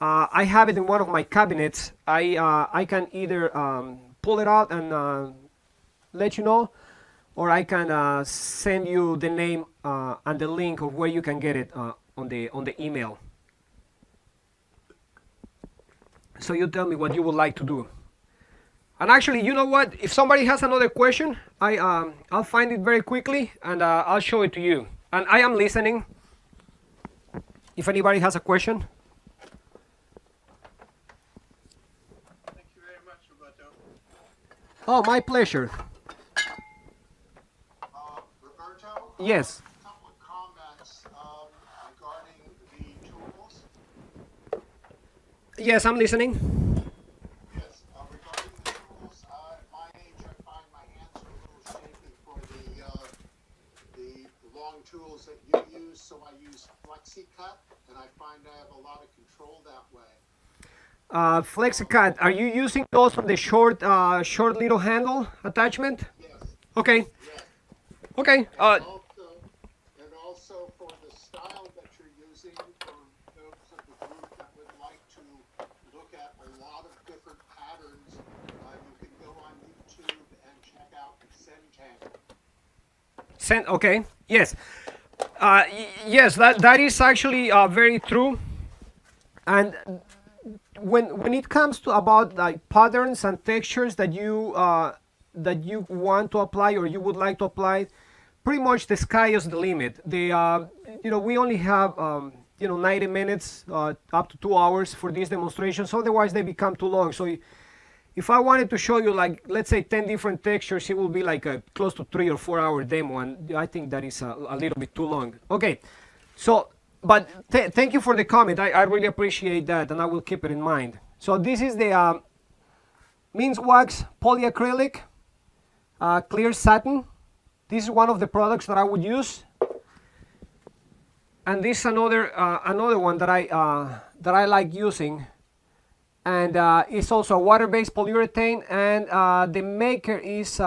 I have it in one of my cabinets. I can either pull it out and let you know, or I can send you the name and the link of where you can get it on the email. So you tell me what you would like to do. And actually, you know what? If somebody has another question, I'll find it very quickly, and I'll show it to you. And I am listening. If anybody has a question. Thank you very much, Roberto. Oh, my pleasure. Roberto? Yes. A couple of comments regarding the tools. Yes, I'm listening. Yes, regarding the tools, at my age, I find my hands are a little shaky for the long tools that you use, so I use FlexiCut, and I find I have a lot of control that way. FlexiCut, are you using those on the short little handle attachment? Yes, Okay. yes. Okay. Also, interesting for those of the group that would like to look at a lot of different patterns. You can go on YouTube and check out Zentangle. Okay, yes. Yes, that is actually very true. And when it comes to about like patterns and textures that you want to apply or you would like to apply, pretty much the sky is the limit. We only have 90 minutes up to 2 hours for these demonstrations. Otherwise, they become too long. So if I wanted to show you, like, let's say 10 different textures, it will be like a close to 3 or 4 hour demo, and I think that is a little bit too long. Okay, so, but thank you for the comment. I really appreciate that, and I will keep it in mind. So this is the Mince Wax Polyacrylic Clear Satin. This is one of the products that I would use. And this is another one that I like using. And it's also a water-based polyurethane, and the maker is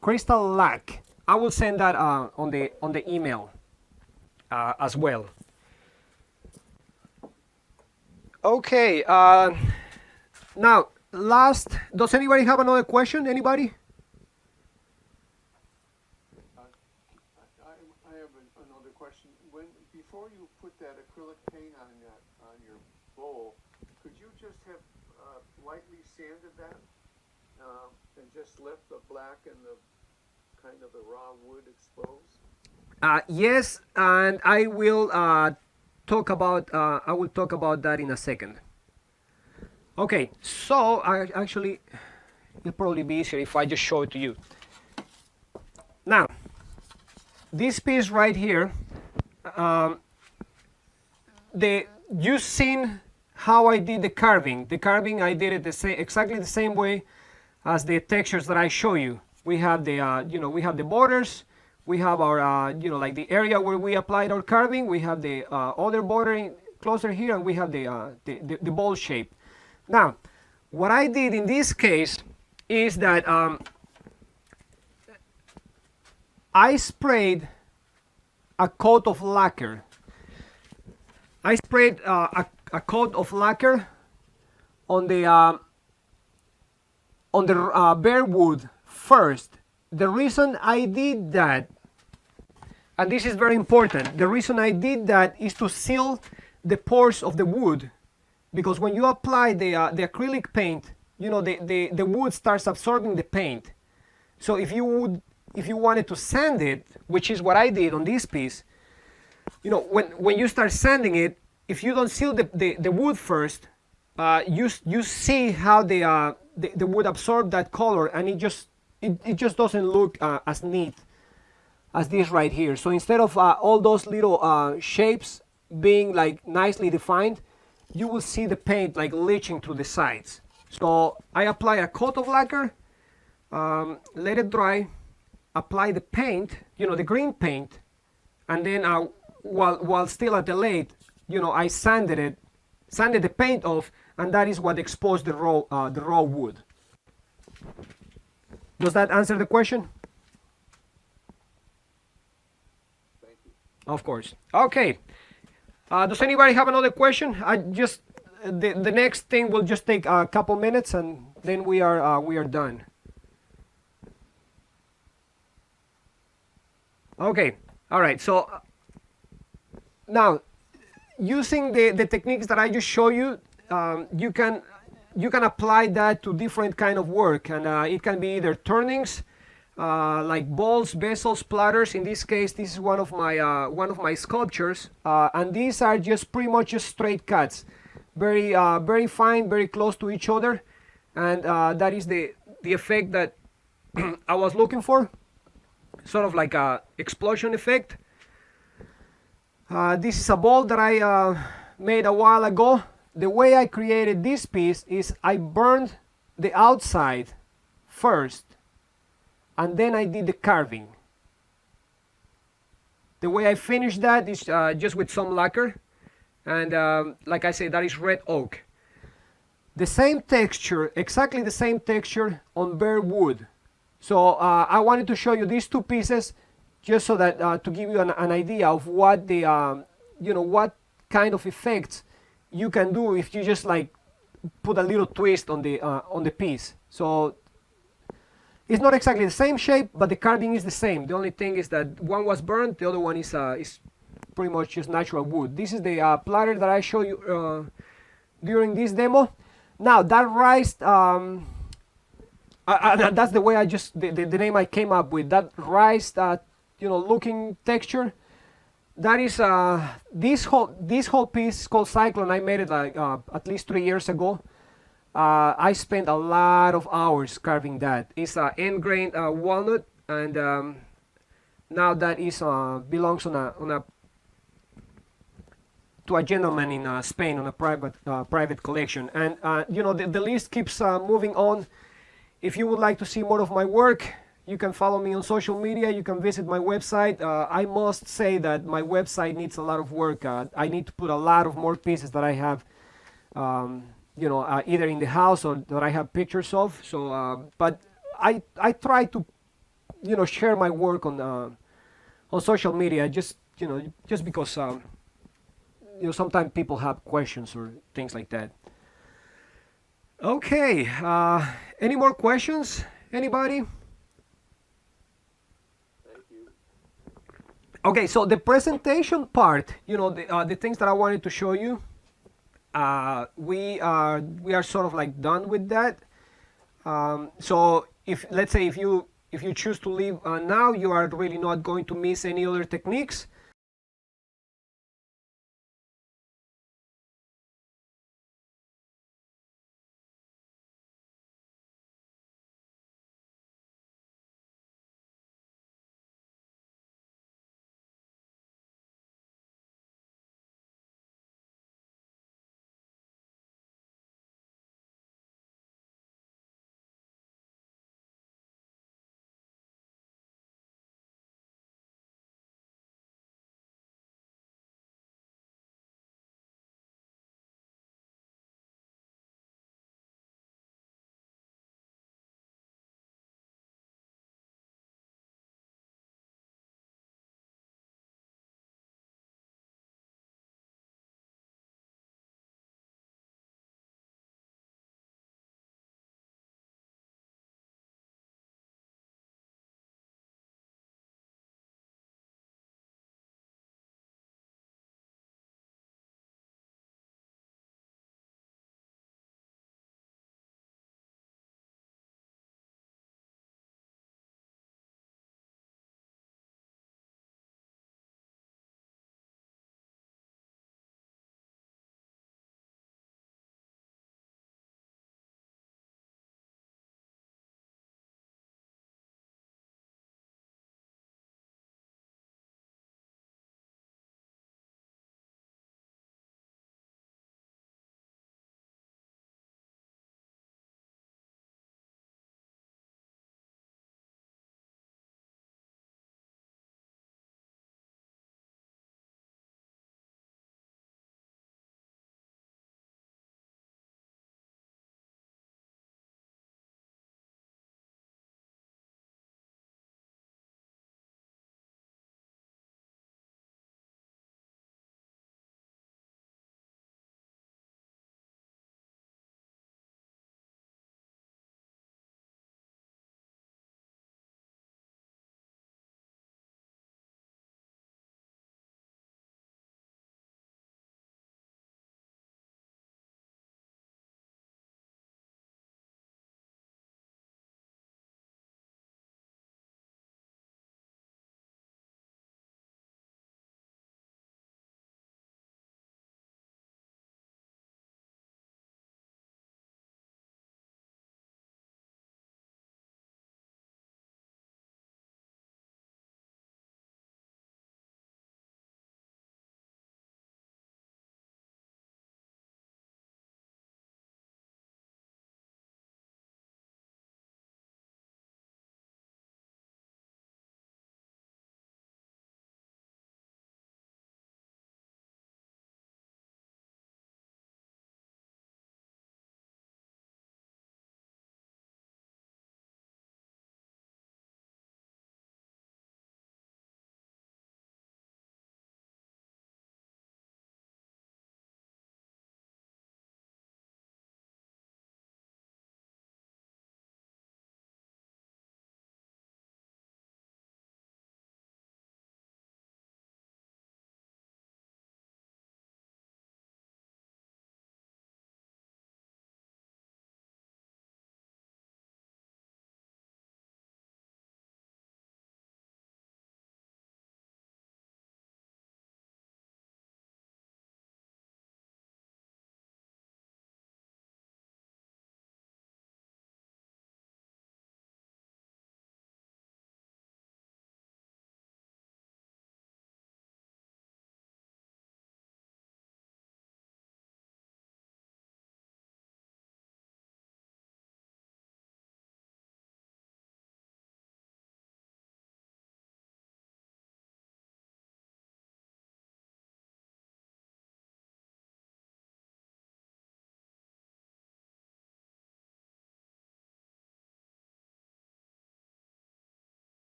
Crystal Lac. I will send that on the email as well. Okay. Now, does anybody have another question? Anybody? I have another question. Before you put that acrylic paint on your bowl, could you just have lightly sanded that and just left the black and the kind of the raw wood exposed? Yes, and I will talk about that in a second. Okay, so actually it'll probably be easier if I just show it to you. Now, this piece right here, you've seen how I did the carving. The carving, I did it exactly the same way as the textures that I show you. We have the we have the borders, we have our like the area where we applied our carving, we have the other bordering closer here, and we have the bowl shape. Now, what I did in this case is that I sprayed a coat of lacquer. I sprayed a coat of lacquer on the bare wood first. The reason I did that, and this is very important, the reason I did that is to seal the pores of the wood, because when you apply the acrylic paint, the wood starts absorbing the paint. So if you wanted to sand it, which is what I did on this piece, when you start sanding it, if you don't seal the wood first, you see how the wood absorb that color, and it just doesn't look as neat as this right here. So instead of all those little shapes being like nicely defined, you will see the paint like leaching through the sides. So I apply a coat of lacquer, let it dry, apply the paint, the green paint, and then while still at the lathe, I sanded the paint off, and that is what exposed the raw wood. Does that answer the question? Thank you. Of course. Okay. Does anybody have another question? The next thing will just take a couple minutes, and then we are done. Okay. All right. So now, using the techniques that I just showed you, you can apply that to different kind of work, and it can be either turnings, like bowls, vessels, platters. In this case, this is one of my sculptures, and these are just pretty much just straight cuts, very fine, very close to each other, and that is the effect that I was looking for, sort of like a explosion effect. This is a bowl that I made a while ago. The way I created this piece is I burned the outside first, and then I did the carving. The way I finished that is just with some lacquer, and like I said, that is red oak. The same texture, exactly the same texture on bare wood. So I wanted to show you these two pieces just so that to give you an idea of what the what kind of effects you can do if you just like put a little twist on the piece. So it's not exactly the same shape, but the carving is the same. The only thing is that one was burnt, the other one is pretty much just natural wood. This is the platter that I showed you during this demo. Now that raised, that's the way I just the name I came up with. That raised, looking texture. That is this whole piece is called Cyclone. I made it like at least 3 years ago. I spent a lot of hours carving that. It's a end grain walnut, and now that is belongs on a to a gentleman in Spain on a private collection. And the list keeps moving on. If you would like to see more of my work, you can follow me on social media. You can visit my website. I must say that my website needs a lot of work. I need to put a lot of more pieces that I have, either in the house or that I have pictures of. So, but I try to, share my work on social media. Just because sometimes people have questions or things like that. Okay. Any more questions? Anybody? Okay, so the presentation part, the things that I wanted to show you, we are sort of like done with that. So if let's say if you choose to leave now, you are really not going to miss any other techniques.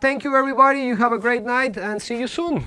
Thank you, everybody. You have a great night and see you soon.